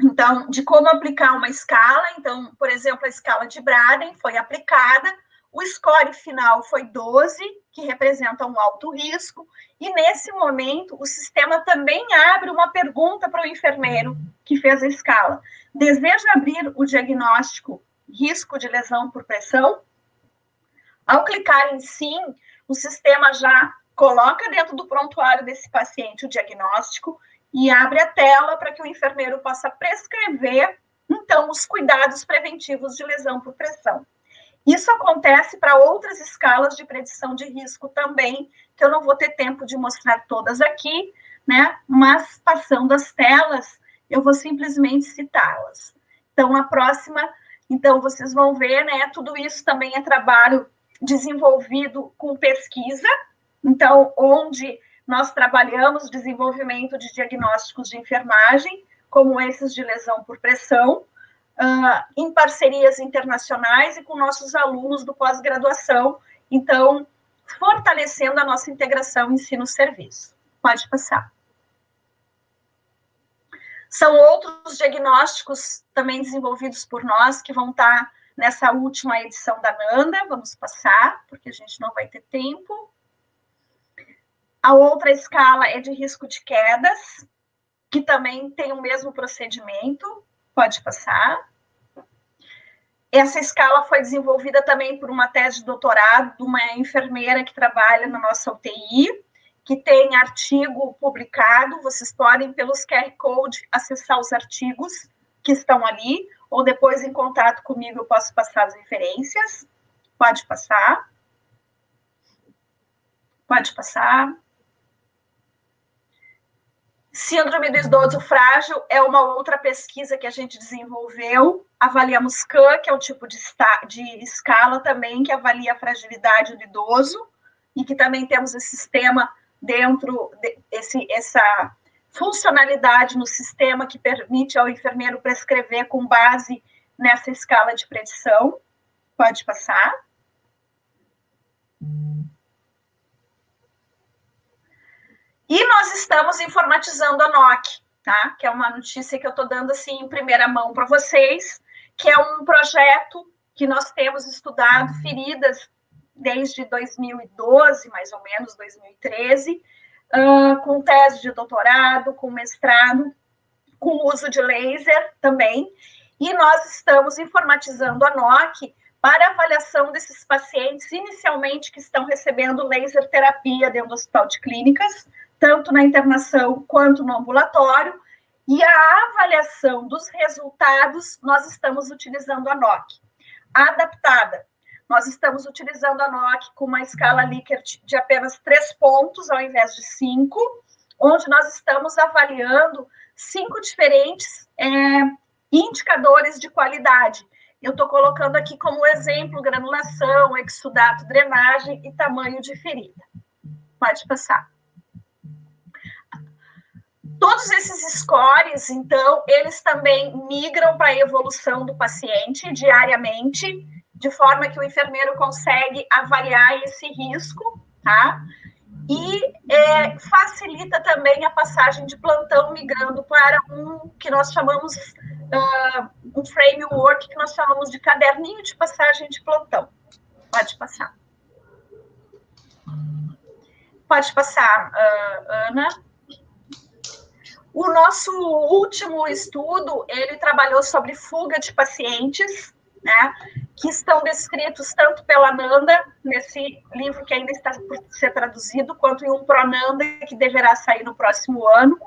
então, de como aplicar uma escala. Então, por exemplo, a escala de Braden foi aplicada, o score final foi 12, que representa um alto risco, e nesse momento o sistema também abre uma pergunta para o enfermeiro que fez a escala. Deseja abrir o diagnóstico risco de lesão por pressão? Ao clicar em sim, o sistema já coloca dentro do prontuário desse paciente o diagnóstico e abre a tela para que o enfermeiro possa prescrever, então, os cuidados preventivos de lesão por pressão. Isso acontece para outras escalas de predição de risco também, que eu não vou ter tempo de mostrar todas aqui, né? Mas, passando as telas, eu vou simplesmente citá-las. Então, a próxima, então, vocês vão ver, né? Tudo isso também é trabalho desenvolvido com pesquisa, então, onde nós trabalhamos desenvolvimento de diagnósticos de enfermagem, como esses de lesão por pressão, em parcerias internacionais e com nossos alunos do pós-graduação, então, fortalecendo a nossa integração ensino-serviço. Pode passar. São outros diagnósticos também desenvolvidos por nós, que vão estar nessa última edição da NANDA. Vamos passar, porque a gente não vai ter tempo. A outra escala é de risco de quedas, que também tem o mesmo procedimento. Pode passar. Essa escala foi desenvolvida também por uma tese de doutorado de uma enfermeira que trabalha na nossa UTI, que tem artigo publicado. Vocês podem, pelos QR Code, acessar os artigos que estão ali, ou depois, em contato comigo, eu posso passar as referências. Pode passar. Pode passar. Síndrome do idoso frágil é uma outra pesquisa que a gente desenvolveu. Avaliamos CAN, que é um tipo de escala também, que avalia a fragilidade do idoso, e que também temos esse sistema dentro, essa funcionalidade no sistema que permite ao enfermeiro prescrever com base nessa escala de predição. Pode passar. E nós estamos informatizando a NOC, tá? Que é uma notícia que eu estou dando assim em primeira mão para vocês, que é um projeto que nós temos estudado feridas desde 2012, mais ou menos, 2013, com tese de doutorado, com mestrado, com uso de laser também, e nós estamos informatizando a NOC para avaliação desses pacientes, inicialmente, que estão recebendo laser terapia dentro do Hospital de Clínicas, tanto na internação quanto no ambulatório, e a avaliação dos resultados, nós estamos utilizando a NOC. Adaptada, nós estamos utilizando a NOC com uma escala Likert de apenas 3 pontos, ao invés de 5, onde nós estamos avaliando 5 diferentes indicadores de qualidade. Eu estou colocando aqui como exemplo granulação, exudato, drenagem e tamanho de ferida. Pode passar. Todos esses scores, então, eles também migram para a evolução do paciente diariamente, de forma que o enfermeiro consegue avaliar esse risco, tá? E facilita também a passagem de plantão, migrando para um que nós chamamos, um framework que nós chamamos de caderninho de passagem de plantão. Pode passar. Pode passar, Ana. O nosso último estudo, ele trabalhou sobre fuga de pacientes, né, que estão descritos tanto pela Nanda, nesse livro que ainda está por ser traduzido, quanto em um Pronanda, que deverá sair no próximo ano.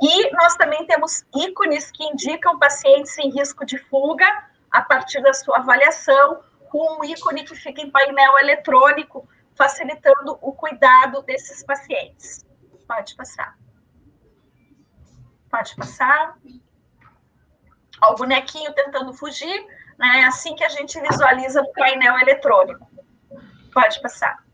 E nós também temos ícones que indicam pacientes em risco de fuga, a partir da sua avaliação, com um ícone que fica em painel eletrônico, facilitando o cuidado desses pacientes. Pode passar. Pode passar. Ó, o bonequinho tentando fugir, né? É assim que a gente visualiza no painel eletrônico. Pode passar.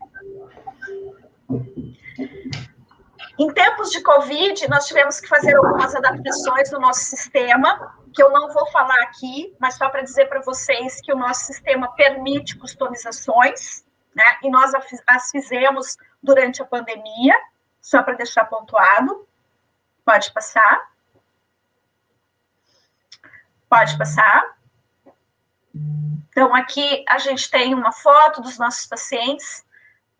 Em tempos de Covid, nós tivemos que fazer algumas adaptações no nosso sistema, que eu não vou falar aqui, mas só para dizer para vocês que o nosso sistema permite customizações, né? E nós as fizemos durante a pandemia, só para deixar pontuado. Pode passar. Pode passar. Então, aqui a gente tem uma foto dos nossos pacientes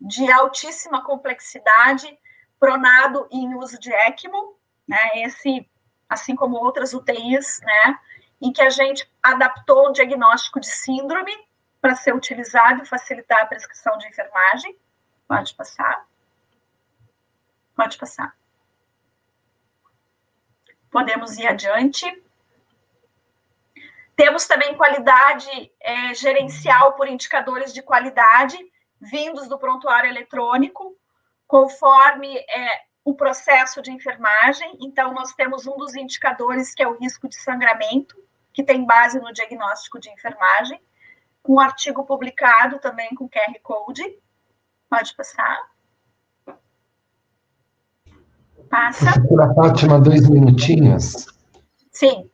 de altíssima complexidade, pronado em uso de ECMO, né? Esse, assim como outras UTIs, né? Em que a gente adaptou o diagnóstico de síndrome para ser utilizado e facilitar a prescrição de enfermagem. Pode passar. Pode passar. Podemos ir adiante. Temos também qualidade gerencial por indicadores de qualidade, vindos do prontuário eletrônico, conforme o processo de enfermagem. Então, nós temos um dos indicadores, que é o risco de sangramento, que tem base no diagnóstico de enfermagem, com um artigo publicado também com QR Code. Pode passar. Passa. Professora Fátima, 2 minutinhos. Sim.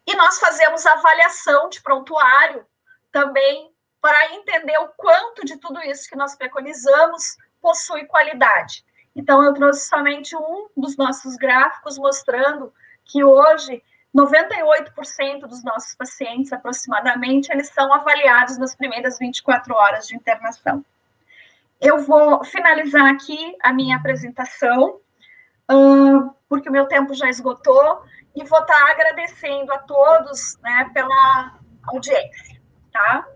E nós fazemos avaliação de prontuário também para entender o quanto de tudo isso que nós preconizamos possui qualidade. Então, eu trouxe somente um dos nossos gráficos mostrando que hoje 98% dos nossos pacientes, aproximadamente, eles são avaliados nas primeiras 24 horas de internação. Eu vou finalizar aqui a minha apresentação, porque o meu tempo já esgotou, e vou estar agradecendo a todos, né, pela audiência, tá?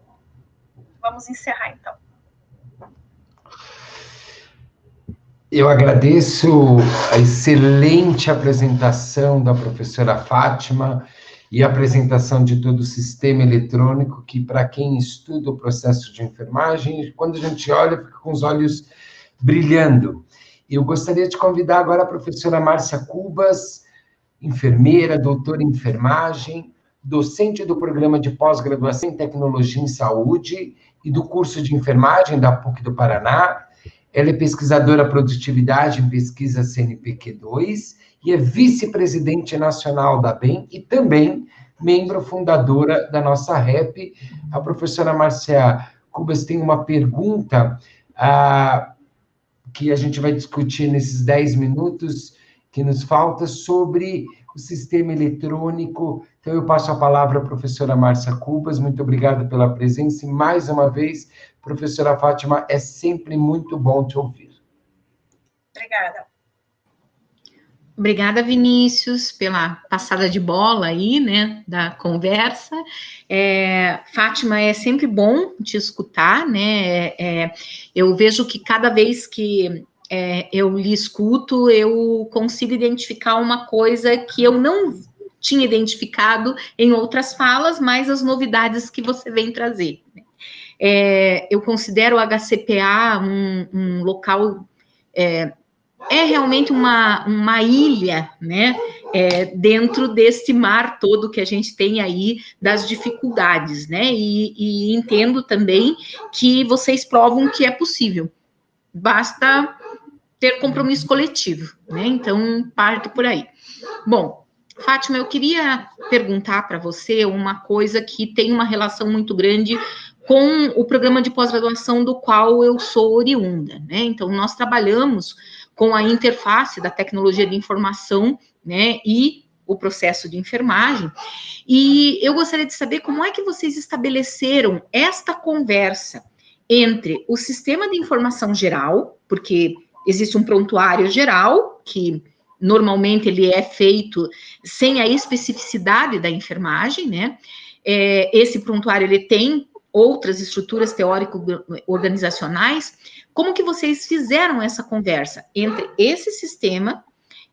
Vamos encerrar, então. Eu agradeço a excelente apresentação da professora Fátima e a apresentação de todo o sistema eletrônico, que, para quem estuda o processo de enfermagem, quando a gente olha, fica com os olhos brilhando. Eu gostaria de convidar agora a professora Márcia Cubas, enfermeira, doutora em enfermagem, docente do programa de pós-graduação em tecnologia em saúde e do curso de enfermagem da PUC do Paraná. Ela é pesquisadora produtividade em pesquisa CNPq2 e é vice-presidente nacional da BEM e também membro fundadora da nossa REP. A professora Márcia Cubas tem uma pergunta que a gente vai discutir nesses 10 minutos que nos falta sobre o sistema eletrônico. Então, eu passo a palavra à professora Márcia Cubas. Muito obrigado pela presença. E, mais uma vez, professora Fátima, é sempre muito bom te ouvir. Obrigada. Obrigada, Vinícius, pela passada de bola aí, né, da conversa. Fátima, é sempre bom te escutar, né, eu vejo que cada vez que eu lhe escuto, eu consigo identificar uma coisa que eu não tinha identificado em outras falas, mas as novidades que você vem trazer. Eu considero o HCPA um local... É realmente uma ilha, né, dentro desse mar todo que a gente tem aí das dificuldades, né, e entendo também que vocês provam que é possível, basta ter compromisso coletivo, né, então parte por aí. Bom, Fátima, eu queria perguntar para você uma coisa que tem uma relação muito grande com o programa de pós-graduação do qual eu sou oriunda, né, então nós trabalhamos com a interface da tecnologia de informação, né, e o processo de enfermagem, e eu gostaria de saber como é que vocês estabeleceram esta conversa entre o sistema de informação geral, porque existe um prontuário geral, que normalmente ele é feito sem a especificidade da enfermagem, né, esse prontuário ele tem outras estruturas teórico-organizacionais. Como que vocês fizeram essa conversa entre esse sistema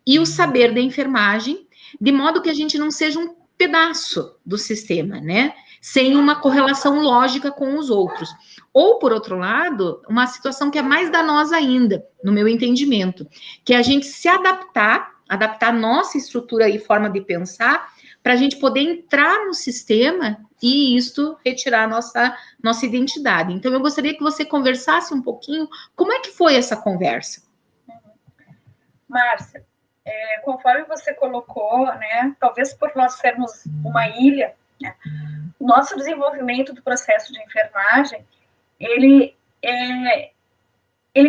e o saber da enfermagem, de modo que a gente não seja um pedaço do sistema, né? Sem uma correlação lógica com os outros. Ou, por outro lado, uma situação que é mais danosa ainda, no meu entendimento, que é a gente se adaptar nossa estrutura e forma de pensar, para a gente poder entrar no sistema e isto retirar nossa identidade. Então, eu gostaria que você conversasse um pouquinho como é que foi essa conversa. Márcia, conforme você colocou, né, talvez por nós sermos uma ilha, né, o nosso desenvolvimento do processo de enfermagem, ele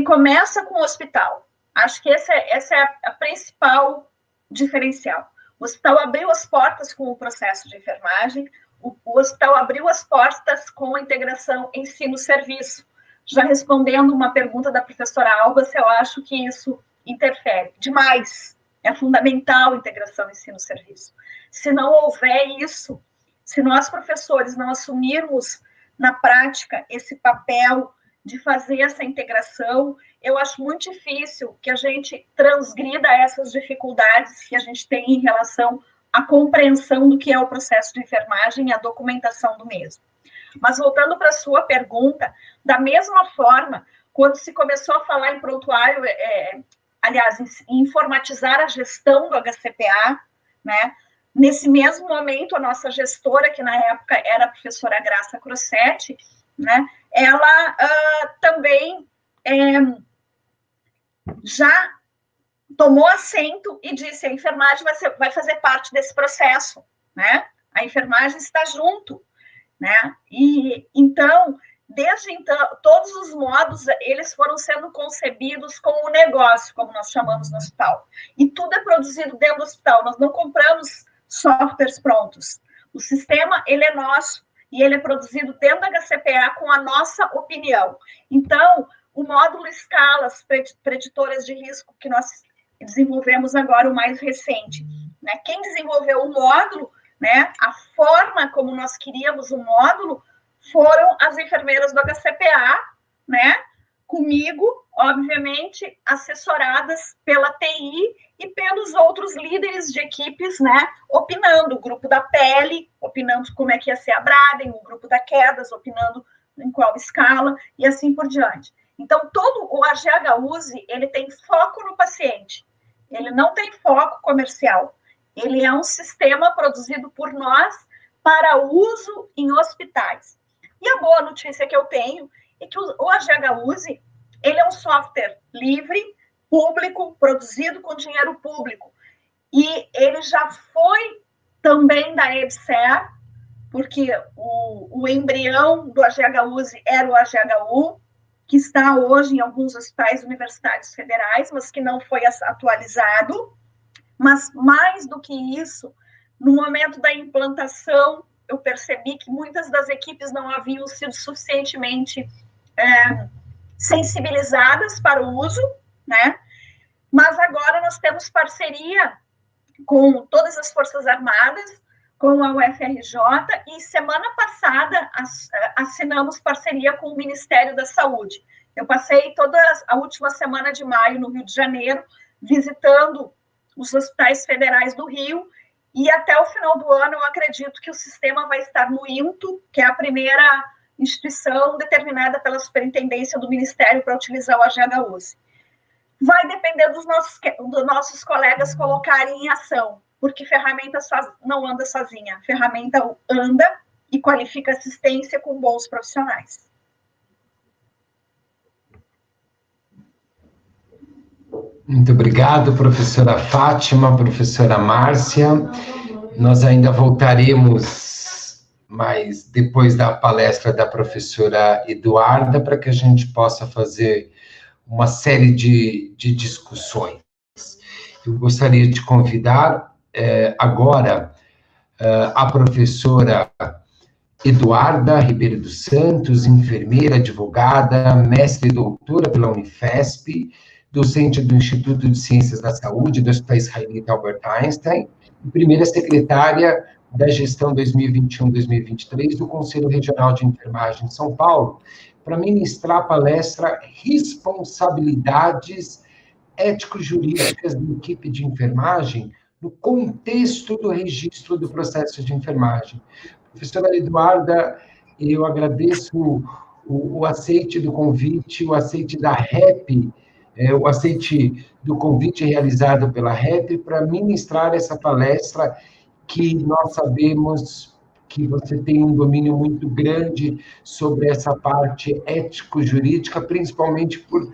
começa com o hospital. Acho que essa é a principal diferencial. O hospital abriu as portas com o processo de enfermagem, o hospital abriu as portas com a integração ensino-serviço. Já respondendo uma pergunta da professora Alba, eu acho que isso interfere demais. É fundamental a integração ensino-serviço. Se não houver isso, se nós, professores, não assumirmos na prática esse papel de fazer essa integração. Eu acho muito difícil que a gente transgrida essas dificuldades que a gente tem em relação à compreensão do que é o processo de enfermagem e a documentação do mesmo. Mas voltando para a sua pergunta, da mesma forma, quando se começou a falar em prontuário, aliás, em informatizar a gestão do HCPA, né? Nesse mesmo momento, a nossa gestora, que na época era a professora Graça Crossetti, né? Ela também já tomou assento e disse: a enfermagem vai fazer parte desse processo, né? A enfermagem está junto, né? E então, desde então, todos os modos eles foram sendo concebidos como um negócio, como nós chamamos no hospital. E tudo é produzido dentro do hospital. Nós não compramos softwares prontos. O sistema, ele é nosso e ele é produzido dentro da HCPA com a nossa opinião. Então, o módulo escalas preditoras de risco que nós desenvolvemos agora, o mais recente, né? Quem desenvolveu o módulo, né, a forma como nós queríamos o módulo, foram as enfermeiras do HCPA, né, comigo, obviamente, assessoradas pela TI e pelos outros líderes de equipes, né, opinando, o grupo da pele, opinando como é que ia ser a Braden, o grupo da quedas, opinando em qual escala, e assim por diante. Então, todo o AGH-USE, ele tem foco no paciente, ele não tem foco comercial, ele é um sistema produzido por nós para uso em hospitais. E a boa notícia que eu tenho é que o AGH-USE, ele é um software livre, público, produzido com dinheiro público. E ele já foi também da EBSER, porque o embrião do AGH-USE era o AGHU, que está hoje em alguns hospitais universitários federais, mas que não foi atualizado. Mas, mais do que isso, no momento da implantação, eu percebi que muitas das equipes não haviam sido suficientemente sensibilizadas para o uso, né? Mas agora nós temos parceria com todas as Forças Armadas, com a UFRJ, e semana passada assinamos parceria com o Ministério da Saúde. Eu passei toda a última semana de maio no Rio de Janeiro, visitando os hospitais federais do Rio, e até o final do ano eu acredito que o sistema vai estar no INTO, que é a primeira instituição determinada pela superintendência do Ministério para utilizar o AGH-USE. Vai depender dos nossos colegas colocarem em ação, porque ferramenta não anda sozinha, a ferramenta anda e qualifica assistência com bons profissionais. Muito obrigado, professora Fátima, professora Márcia. Nós ainda voltaremos mais depois da palestra da professora Eduarda, para que a gente possa fazer uma série de discussões. Eu gostaria de convidar agora a professora Eduarda Ribeiro dos Santos, enfermeira, advogada, mestre e doutora pela Unifesp, docente do Instituto de Ciências da Saúde do Hospital Israelita Albert Einstein, e primeira secretária da gestão 2021-2023 do Conselho Regional de Enfermagem de São Paulo, para ministrar a palestra Responsabilidades Ético-Jurídicas da Equipe de Enfermagem no contexto do registro do processo de enfermagem. Professora Eduarda, eu agradeço o aceite do convite, o aceite da REP, o aceite do convite realizado pela REP para ministrar essa palestra, que nós sabemos que você tem um domínio muito grande sobre essa parte ético-jurídica, principalmente por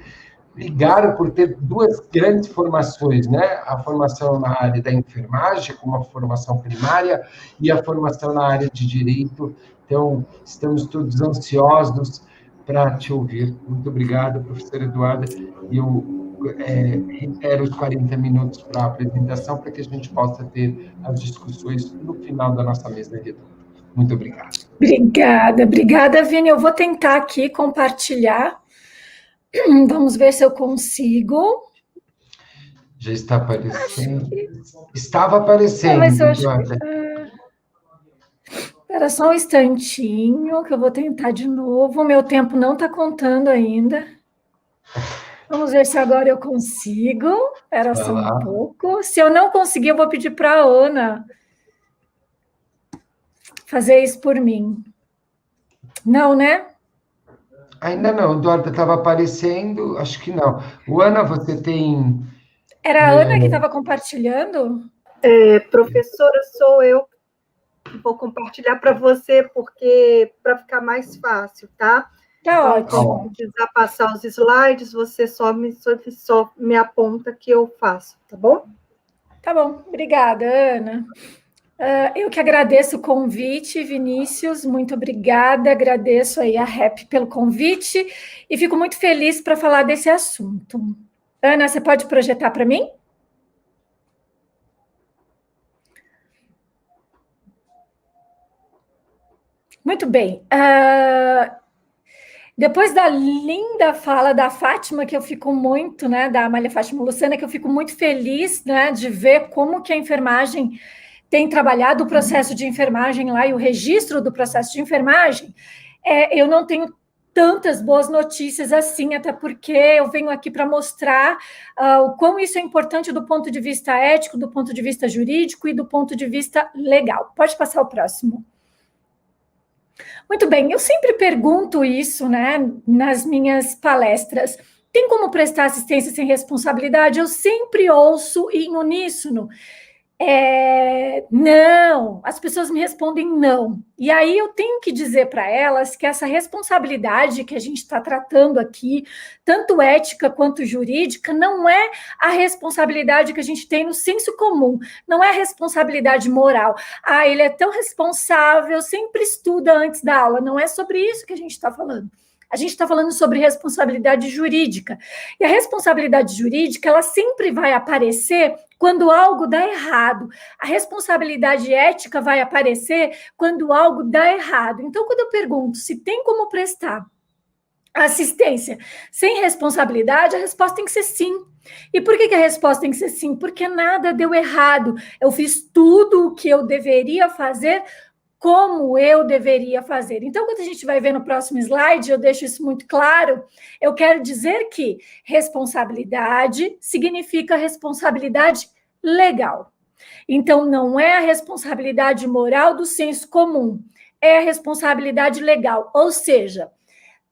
ter duas grandes formações, né? A formação na área da enfermagem, como a formação primária, e a formação na área de direito. Então, estamos todos ansiosos para te ouvir. Muito obrigado, professora Eduarda. E eu reitero os 40 minutos para a apresentação, para que a gente possa ter as discussões no final da nossa mesa redonda. Muito obrigado. Obrigada, Vini. Eu vou tentar aqui compartilhar. Vamos ver se eu consigo. Já está aparecendo. Estava aparecendo. Mas eu acho Espera só um instantinho, que eu vou tentar de novo. O meu tempo não está contando ainda. Vamos ver se agora eu consigo. Espera só um pouco. Se eu não conseguir, eu vou pedir para a Ana fazer isso por mim. Não, né? Ainda não, Eduardo, estava aparecendo, acho que não. Ana, você tem... Era a Ana que estava compartilhando? Professora, sou eu que vou compartilhar para você, porque para ficar mais fácil, tá? Tá então, ótimo. quando precisar passar os slides, você só me aponta que eu faço, tá bom? Tá bom, obrigada, Ana. Eu que agradeço o convite, Vinícius, muito obrigada, agradeço aí a REP pelo convite e fico muito feliz para falar desse assunto. Ana, você pode projetar para mim? Muito bem. Depois da linda fala da Fátima, que eu fico muito, né, da Amália Fátima Lucena, que eu fico muito feliz, né, de ver como que a enfermagem tem trabalhado o processo de enfermagem lá e o registro do processo de enfermagem, eu não tenho tantas boas notícias assim, até porque eu venho aqui para mostrar o quão isso é importante do ponto de vista ético, do ponto de vista jurídico e do ponto de vista legal. Pode passar o próximo. Muito bem, eu sempre pergunto isso, né, nas minhas palestras. Tem como prestar assistência sem responsabilidade? Eu sempre ouço em uníssono. Não, as pessoas me respondem não. E aí eu tenho que dizer para elas que essa responsabilidade que a gente está tratando aqui, tanto ética quanto jurídica, não é a responsabilidade que a gente tem no senso comum, não é a responsabilidade moral. Ele é tão responsável, sempre estuda antes da aula. Não é sobre isso que a gente está falando. A gente está falando sobre responsabilidade jurídica. E a responsabilidade jurídica, ela sempre vai aparecer quando algo dá errado. A responsabilidade ética vai aparecer quando algo dá errado. Então, quando eu pergunto se tem como prestar assistência sem responsabilidade, a resposta tem que ser sim. E por que a resposta tem que ser sim? Porque nada deu errado. Eu fiz tudo o que eu deveria fazer, como eu deveria fazer. Então, quando a gente vai ver no próximo slide, eu deixo isso muito claro, eu quero dizer que responsabilidade significa responsabilidade legal. Então, não é a responsabilidade moral do senso comum, é a responsabilidade legal, ou seja,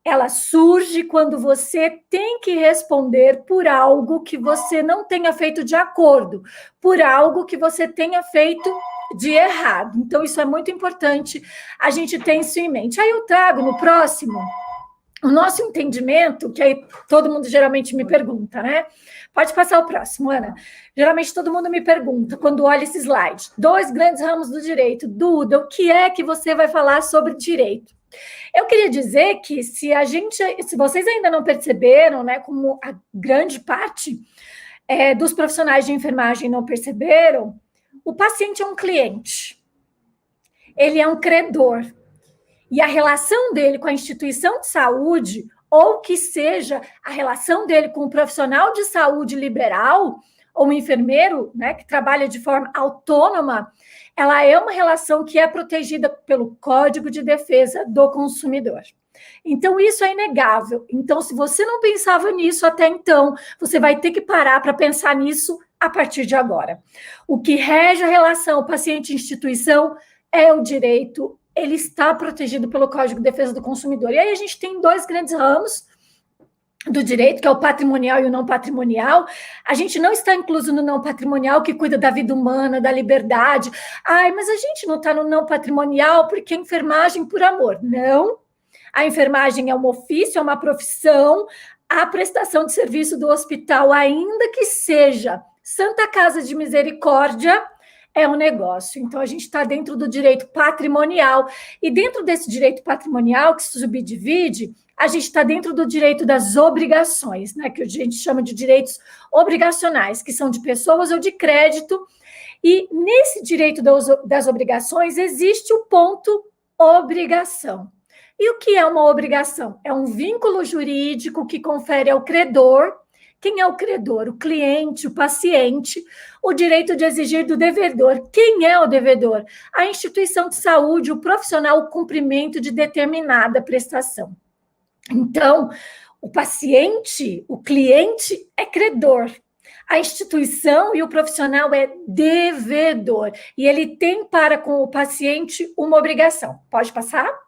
ela surge quando você tem que responder por algo que você não tenha feito de acordo, por algo que você tenha feito de errado. Então, isso é muito importante, a gente tem isso em mente. Aí eu trago no próximo o nosso entendimento, que aí todo mundo geralmente me pergunta, né? Pode passar o próximo, Ana. Geralmente todo mundo me pergunta, quando olha esse slide, 2 grandes ramos do direito. Duda, o que é que você vai falar sobre direito? Eu queria dizer que se vocês ainda não perceberam, né, como a grande parte dos profissionais de enfermagem não perceberam, o paciente é um cliente, ele é um credor, e a relação dele com a instituição de saúde, ou que seja a relação dele com o profissional de saúde liberal, ou um enfermeiro, né, que trabalha de forma autônoma, ela é uma relação que é protegida pelo Código de Defesa do Consumidor. Então, isso é inegável. Então, se você não pensava nisso até então, você vai ter que parar para pensar nisso a partir de agora. O que rege a relação paciente-instituição é o direito, ele está protegido pelo Código de Defesa do Consumidor. E aí a gente tem 2 grandes ramos do direito, que é o patrimonial e o não patrimonial. A gente não está incluso no não patrimonial, que cuida da vida humana, da liberdade. Mas a gente não está no não patrimonial porque é enfermagem por amor. Não. A enfermagem é um ofício, é uma profissão, a prestação de serviço do hospital, ainda que seja Santa Casa de Misericórdia, é um negócio. Então, a gente está dentro do direito patrimonial. E dentro desse direito patrimonial, que se subdivide, a gente está dentro do direito das obrigações, né, que a gente chama de direitos obrigacionais, que são de pessoas ou de crédito. E nesse direito das obrigações existe o ponto obrigação. E o que é uma obrigação? É um vínculo jurídico que confere ao credor, Quem é o credor? O cliente, o paciente. O direito de exigir do devedor. Quem é o devedor? A instituição de saúde, o profissional, o cumprimento de determinada prestação. Então, o paciente, o cliente é credor. A instituição e o profissional é devedor. E ele tem para com o paciente uma obrigação. Pode passar?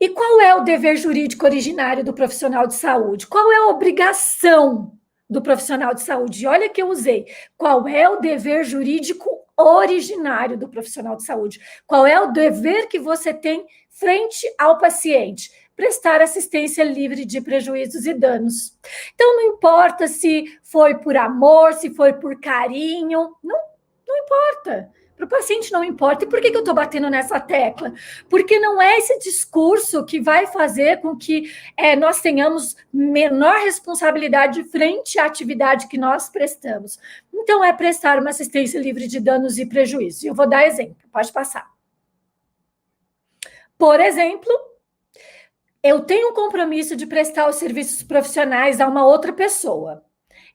E qual é o dever jurídico originário do profissional de saúde? Qual é a obrigação do profissional de saúde? Olha que eu usei. Qual é o dever jurídico originário do profissional de saúde? Qual é o dever que você tem frente ao paciente? Prestar assistência livre de prejuízos e danos. Então, não importa se foi por amor, se foi por carinho, não importa. Para o paciente não importa. E por que eu estou batendo nessa tecla? Porque não é esse discurso que vai fazer com que nós tenhamos menor responsabilidade frente à atividade que nós prestamos. Então, é prestar uma assistência livre de danos e prejuízos. Eu vou dar exemplo, pode passar. Por exemplo, eu tenho um compromisso de prestar os serviços profissionais a uma outra pessoa.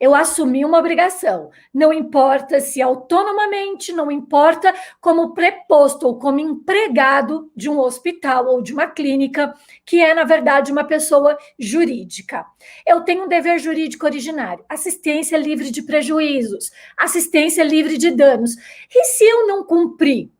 Eu assumi uma obrigação. Não importa se autonomamente, não importa como preposto ou como empregado de um hospital ou de uma clínica, que é, na verdade, uma pessoa jurídica. Eu tenho um dever jurídico originário, assistência livre de prejuízos, assistência livre de danos. E se eu não cumprir?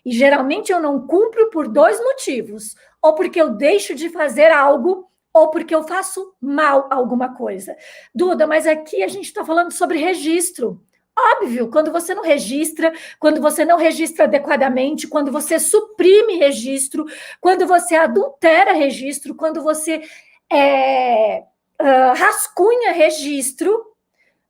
E geralmente eu não cumpro por 2 motivos. Ou porque eu deixo de fazer algo, ou porque eu faço mal alguma coisa. Duda, mas aqui a gente está falando sobre registro. Óbvio, quando você não registra adequadamente, quando você suprime registro, quando você adultera registro, quando você rascunha registro,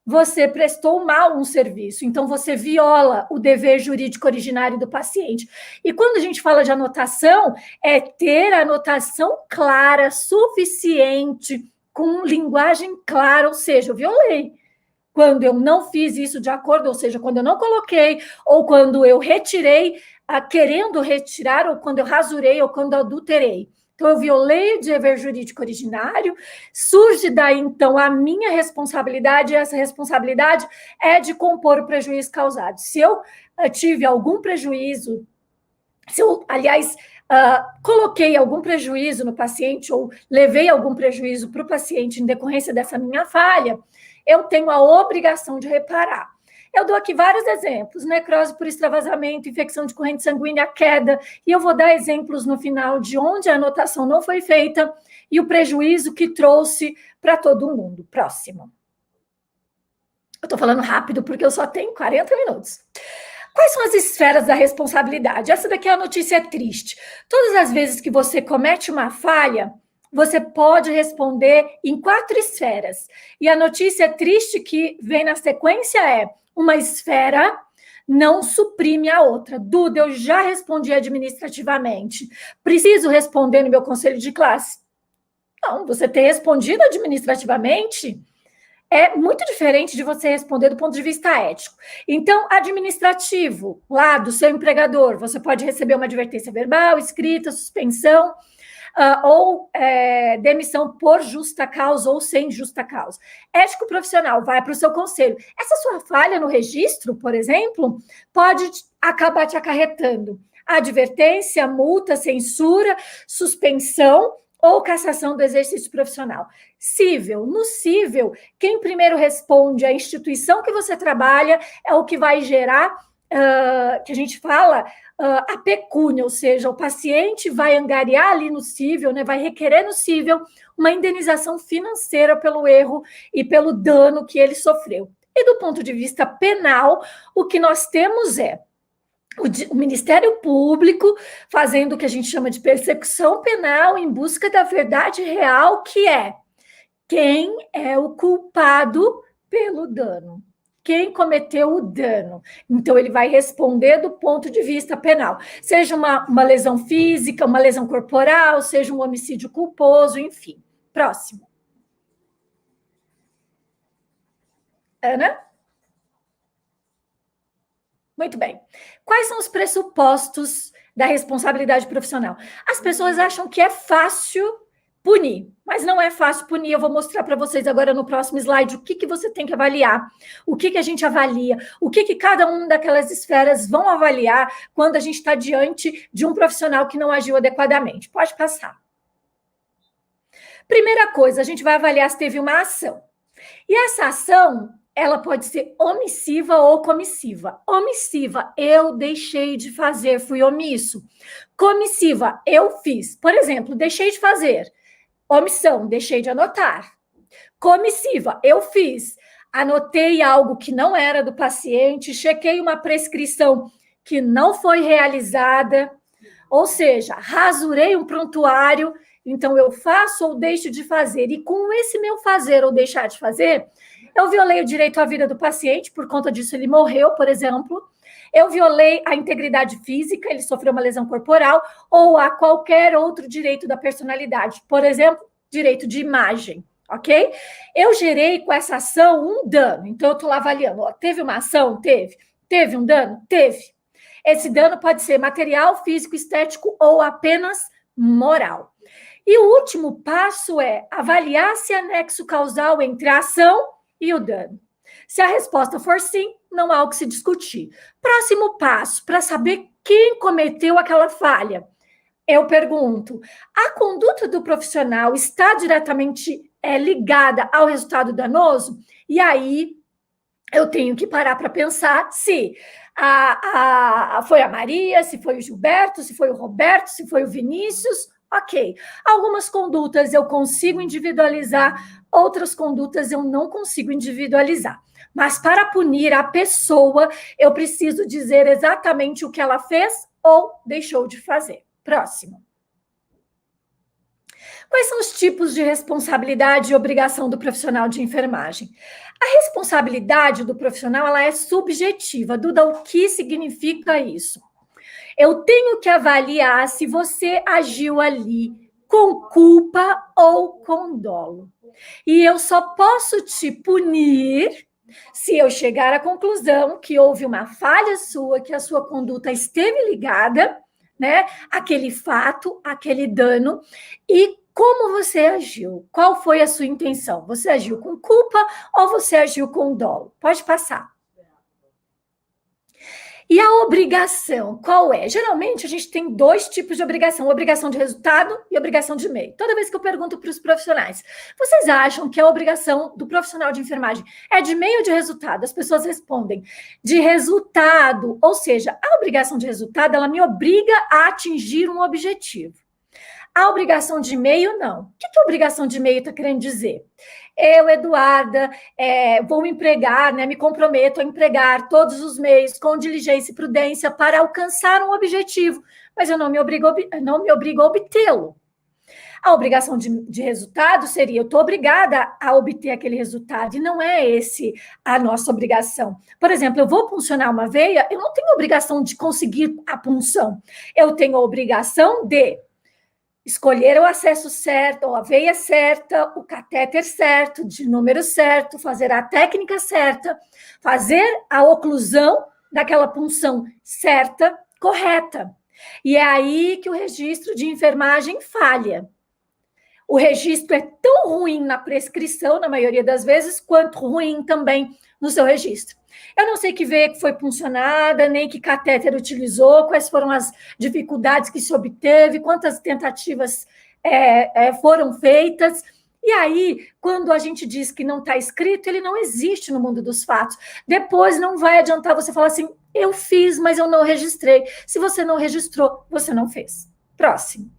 você prestou mal um serviço, então você viola o dever jurídico originário do paciente. E quando a gente fala de anotação, é ter a anotação clara, suficiente, com linguagem clara, ou seja, eu violei. Quando eu não fiz isso de acordo, ou seja, quando eu não coloquei, ou quando eu retirei, querendo retirar, ou quando eu rasurei, ou quando eu adulterei. Então, eu violei o dever jurídico originário, surge daí, então, a minha responsabilidade, e essa responsabilidade é de compor o prejuízo causado. Se eu tive algum prejuízo, se eu, aliás, coloquei algum prejuízo no paciente, ou levei algum prejuízo para o paciente em decorrência dessa minha falha, eu tenho a obrigação de reparar. Eu dou aqui vários exemplos, necrose por extravasamento, infecção de corrente sanguínea, queda, e eu vou dar exemplos no final de onde a anotação não foi feita e o prejuízo que trouxe para todo mundo. Próximo. Eu estou falando rápido porque eu só tenho 40 minutos. Quais são as esferas da responsabilidade? Essa daqui é a notícia triste. Todas as vezes que você comete uma falha, você pode responder em 4 esferas. E a notícia triste que vem na sequência é: uma esfera não suprime a outra. Duda, eu já respondi administrativamente. Preciso responder no meu conselho de classe? Não, você ter respondido administrativamente é muito diferente de você responder do ponto de vista ético. Então, administrativo, lá do seu empregador, você pode receber uma advertência verbal, escrita, suspensão, ou demissão por justa causa ou sem justa causa. Ético profissional, vai para o seu conselho. Essa sua falha no registro, por exemplo, pode acabar te acarretando advertência, multa, censura, suspensão ou cassação do exercício profissional. Cível, no cível, quem primeiro responde, a instituição que você trabalha, é o que vai gerar, que a gente fala, a pecúnia, ou seja, o paciente vai angariar ali no cível, né, vai requerer no cível uma indenização financeira pelo erro e pelo dano que ele sofreu. E do ponto de vista penal, o que nós temos é o Ministério Público fazendo o que a gente chama de persecução penal em busca da verdade real, que é quem é o culpado pelo dano. Quem cometeu o dano. Então, ele vai responder do ponto de vista penal. Seja uma lesão física, uma lesão corporal, seja um homicídio culposo, enfim. Próximo. Ana? Muito bem. Quais são os pressupostos da responsabilidade profissional? As pessoas acham que é fácil punir. Mas não é fácil punir, eu vou mostrar para vocês agora no próximo slide o que você tem que avaliar, o que a gente avalia, o que cada uma daquelas esferas vão avaliar quando a gente está diante de um profissional que não agiu adequadamente. Pode passar. Primeira coisa, a gente vai avaliar se teve uma ação. E essa ação, ela pode ser omissiva ou comissiva. Omissiva, eu deixei de fazer, fui omisso. Comissiva, eu fiz. Por exemplo, deixei de fazer. Omissão, deixei de anotar. Comissiva, eu fiz. Anotei algo que não era do paciente, chequei uma prescrição que não foi realizada, ou seja, rasurei um prontuário, então eu faço ou deixo de fazer. E com esse meu fazer ou deixar de fazer, eu violei o direito à vida do paciente, por conta disso ele morreu, por exemplo. Eu violei a integridade física, ele sofreu uma lesão corporal, ou a qualquer outro direito da personalidade, por exemplo, direito de imagem, ok? Eu gerei com essa ação um dano, então eu estou lá avaliando, ó, teve uma ação? Teve. Teve um dano? Teve. Esse dano pode ser material, físico, estético ou apenas moral. E o último passo é avaliar se há nexo causal entre a ação e o dano. Se a resposta for sim, não há o que se discutir. Próximo passo, para saber quem cometeu aquela falha. Eu pergunto, a conduta do profissional está diretamente ligada ao resultado danoso? E aí, eu tenho que parar para pensar se foi a Maria, se foi o Gilberto, se foi o Roberto, se foi o Vinícius. Ok. Algumas condutas eu consigo individualizar, outras condutas eu não consigo individualizar. Mas para punir a pessoa, eu preciso dizer exatamente o que ela fez ou deixou de fazer. Próximo. Quais são os tipos de responsabilidade e obrigação do profissional de enfermagem? A responsabilidade do profissional ela é subjetiva. Duda, o que significa isso? Eu tenho que avaliar se você agiu ali com culpa ou com dolo. E eu só posso te punir se eu chegar à conclusão que houve uma falha sua, que a sua conduta esteve ligada, né, àquele fato, àquele dano, e como você agiu? Qual foi a sua intenção? Você agiu com culpa ou você agiu com dolo? Pode passar. E a obrigação, qual é? Geralmente, a gente tem dois tipos de obrigação, obrigação de resultado e obrigação de meio. Toda vez que eu pergunto para os profissionais, vocês acham que a obrigação do profissional de enfermagem é de meio ou de resultado? As pessoas respondem de resultado, ou seja, a obrigação de resultado, ela me obriga a atingir um objetivo. A obrigação de meio, não. O que a obrigação de meio está querendo dizer? Eu, Eduarda, vou empregar, né, me comprometo a empregar todos os meios com diligência e prudência para alcançar um objetivo, mas eu não me obrigo a obtê-lo. A obrigação de resultado seria, eu estou obrigada a obter aquele resultado, e não é esse a nossa obrigação. Por exemplo, eu vou puncionar uma veia, eu não tenho obrigação de conseguir a punção, eu tenho a obrigação de escolher o acesso certo, ou a veia certa, o catéter certo, de número certo, fazer a técnica certa, fazer a oclusão daquela punção certa, correta. E é aí que o registro de enfermagem falha. O registro é tão ruim na prescrição, na maioria das vezes, quanto ruim também no seu registro. Eu não sei que veia que foi puncionada, nem que catéter utilizou, quais foram as dificuldades que se obteve, quantas tentativas foram feitas. E aí, quando a gente diz que não está escrito, ele não existe no mundo dos fatos. Depois não vai adiantar você falar assim, eu fiz, mas eu não registrei. Se você não registrou, você não fez. Próximo.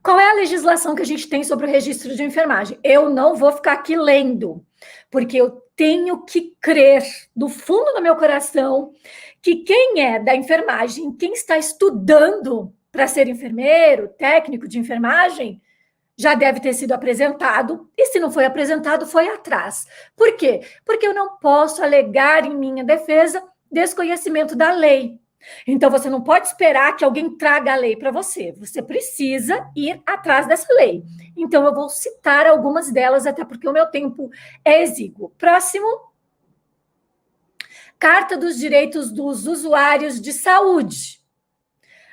Qual é a legislação que a gente tem sobre o registro de enfermagem? Eu não vou ficar aqui lendo, porque eu tenho que crer do fundo do meu coração que quem é da enfermagem, quem está estudando para ser enfermeiro, técnico de enfermagem, já deve ter sido apresentado, e se não foi apresentado, foi atrás. Por quê? Porque eu não posso alegar em minha defesa desconhecimento da lei. Então, você não pode esperar que alguém traga a lei para você. Você precisa ir atrás dessa lei. Então, eu vou citar algumas delas, até porque o meu tempo é exíguo. Próximo. Carta dos Direitos dos Usuários de Saúde.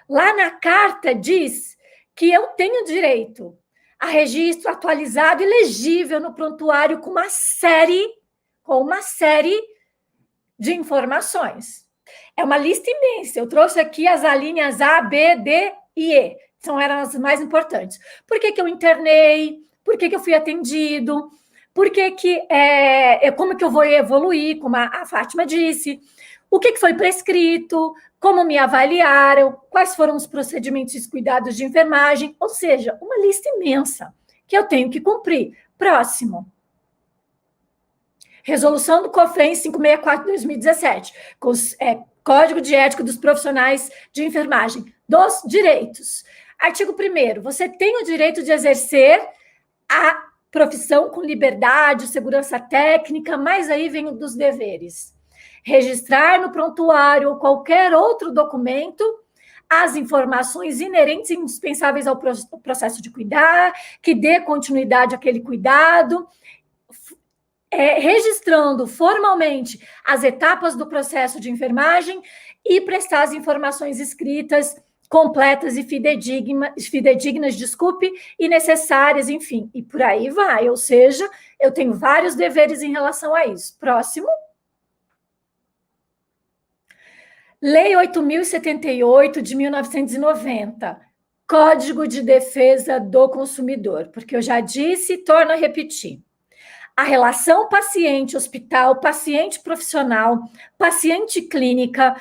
Lá na carta diz que eu tenho direito a registro atualizado e legível no prontuário com uma série de informações. É uma lista imensa. Eu trouxe aqui as alíneas A, B, D e E. Eram as mais importantes. Por que eu internei? Por que eu fui atendido? Por que como que eu vou evoluir, como a Fátima disse? O que foi prescrito? Como me avaliaram? Quais foram os procedimentos e cuidados de enfermagem? Ou seja, uma lista imensa que eu tenho que cumprir. Próximo. Resolução do COFEN 564 de 2017, Código de Ética dos Profissionais de Enfermagem, dos direitos. Artigo 1º, você tem o direito de exercer a profissão com liberdade, segurança técnica, mas aí vem o dos deveres. Registrar no prontuário ou qualquer outro documento as informações inerentes e indispensáveis ao processo de cuidar, que dê continuidade àquele cuidado, registrando formalmente as etapas do processo de enfermagem e prestar as informações escritas completas e fidedignas, e necessárias, enfim, e por aí vai. Ou seja, eu tenho vários deveres em relação a isso. Próximo. Lei 8.078 de 1990, Código de Defesa do Consumidor, porque eu já disse e torno a repetir. A relação paciente-hospital, paciente-profissional, paciente-clínica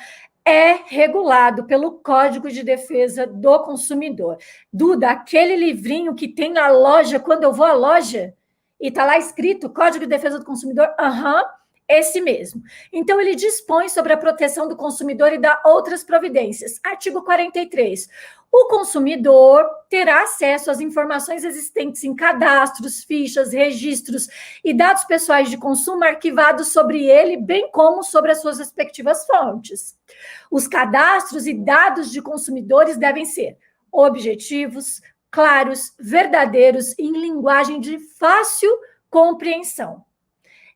é regulado pelo Código de Defesa do Consumidor. Duda, aquele livrinho que tem na loja, quando eu vou à loja, e está lá escrito Código de Defesa do Consumidor, esse mesmo. Então, ele dispõe sobre a proteção do consumidor e dá outras providências. Artigo 43. O consumidor terá acesso às informações existentes em cadastros, fichas, registros e dados pessoais de consumo arquivados sobre ele, bem como sobre as suas respectivas fontes. Os cadastros e dados de consumidores devem ser objetivos, claros, verdadeiros e em linguagem de fácil compreensão.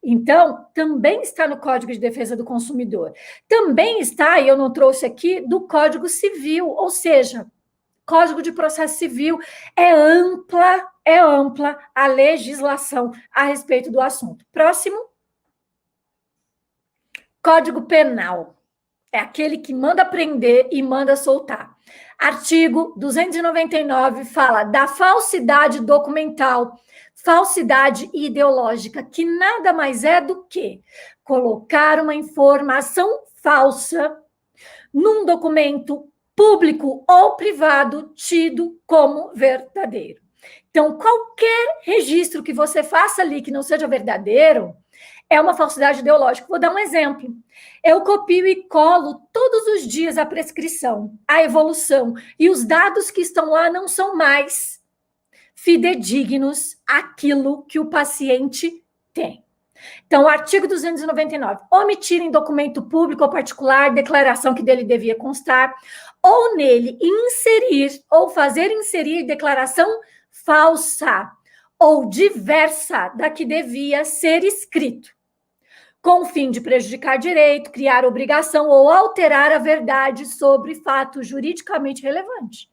Então, também está no Código de Defesa do Consumidor. Também está, e eu não trouxe aqui, do Código Civil, ou seja, Código de Processo Civil, é ampla a legislação a respeito do assunto. Próximo. Código Penal. É aquele que manda prender e manda soltar. Artigo 299 fala da falsidade documental, falsidade ideológica, que nada mais é do que colocar uma informação falsa num documento público ou privado tido como verdadeiro. Então, qualquer registro que você faça ali que não seja verdadeiro é uma falsidade ideológica. Vou dar um exemplo. Eu copio e colo todos os dias a prescrição, a evolução, e os dados que estão lá não são mais fidedignos àquilo que o paciente tem. Então, artigo 299, omitir em documento público ou particular declaração que dele devia constar, ou nele inserir ou fazer inserir declaração falsa ou diversa da que devia ser escrito, com o fim de prejudicar direito, criar obrigação ou alterar a verdade sobre fato juridicamente relevante.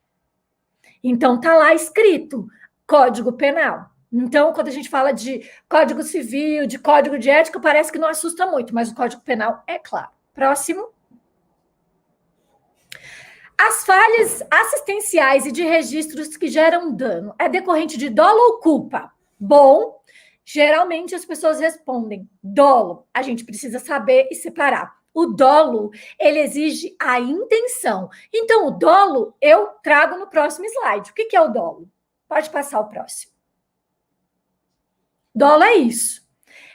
Então, está lá escrito Código Penal. Então, quando a gente fala de Código Civil, de Código de Ética, parece que não assusta muito, mas o Código Penal é claro. Próximo. As falhas assistenciais e de registros que geram dano é decorrente de dolo ou culpa? Bom, geralmente as pessoas respondem dolo. A gente precisa saber e separar. O dolo, ele exige a intenção. Então, o dolo eu trago no próximo slide. O que é o dolo? Pode passar o próximo. Dolo é isso.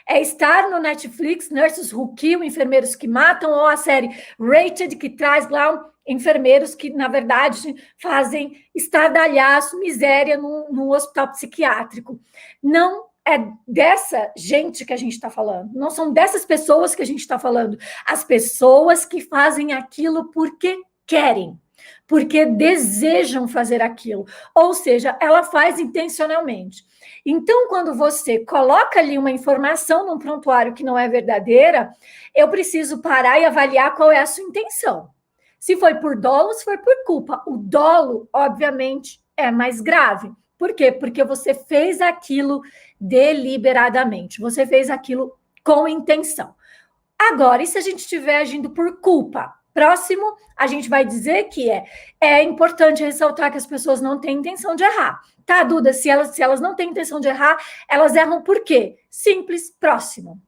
É estar no Netflix, Nurses Who Kill, Enfermeiros que Matam, ou a série Rated, que traz lá enfermeiros que, na verdade, fazem estardalhaço, miséria no hospital psiquiátrico. Não é dessa gente que a gente está falando. Não são dessas pessoas que a gente está falando. As pessoas que fazem aquilo porque querem, porque desejam fazer aquilo. Ou seja, ela faz intencionalmente. Então, quando você coloca ali uma informação num prontuário que não é verdadeira, eu preciso parar e avaliar qual é a sua intenção. Se foi por dolo, se foi por culpa. O dolo, obviamente, é mais grave. Por quê? Porque você fez aquilo deliberadamente, você fez aquilo com intenção. Agora, e se a gente estiver agindo por culpa? Próximo, a gente vai dizer que é importante ressaltar que as pessoas não têm intenção de errar. Tá, Duda? Se elas não têm intenção de errar, elas erram por quê? Simples, próximo.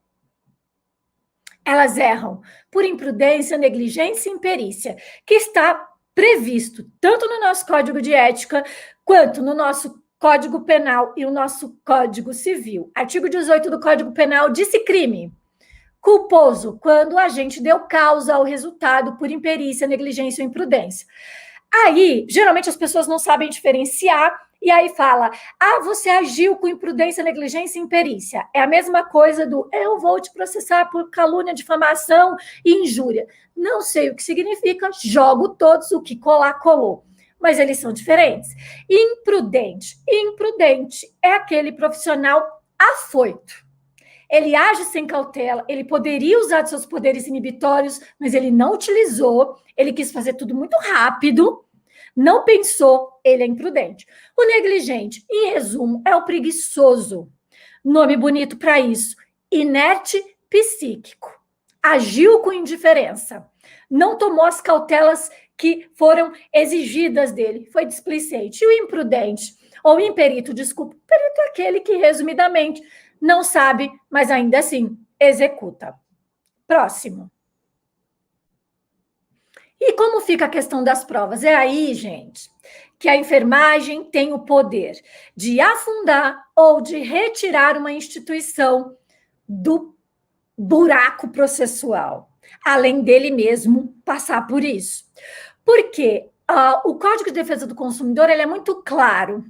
Elas erram por imprudência, negligência e imperícia, que está previsto tanto no nosso Código de Ética, quanto no nosso Código Penal e o nosso Código Civil. Artigo 18 do Código Penal disse crime culposo, quando o agente deu causa ao resultado por imperícia, negligência ou imprudência. Aí, geralmente as pessoas não sabem diferenciar, e aí fala, você agiu com imprudência, negligência e imperícia. É a mesma coisa do, eu vou te processar por calúnia, difamação e injúria. Não sei o que significa, jogo todos, o que colar, colou. Mas eles são diferentes. Imprudente é aquele profissional afoito. Ele age sem cautela, ele poderia usar de seus poderes inibitórios, mas ele não utilizou, ele quis fazer tudo muito rápido, não pensou, ele é imprudente. O negligente, em resumo, é o preguiçoso. Nome bonito para isso, inerte psíquico. Agiu com indiferença, não tomou as cautelas que foram exigidas dele, foi displicente. E o imprudente, ou imperito, desculpa, perito é aquele que, resumidamente, não sabe, mas ainda assim executa. Próximo. E como fica a questão das provas? É aí, gente, que a enfermagem tem o poder de afundar ou de retirar uma instituição do buraco processual, além dele mesmo passar por isso. Porque o Código de Defesa do Consumidor ele é muito claro.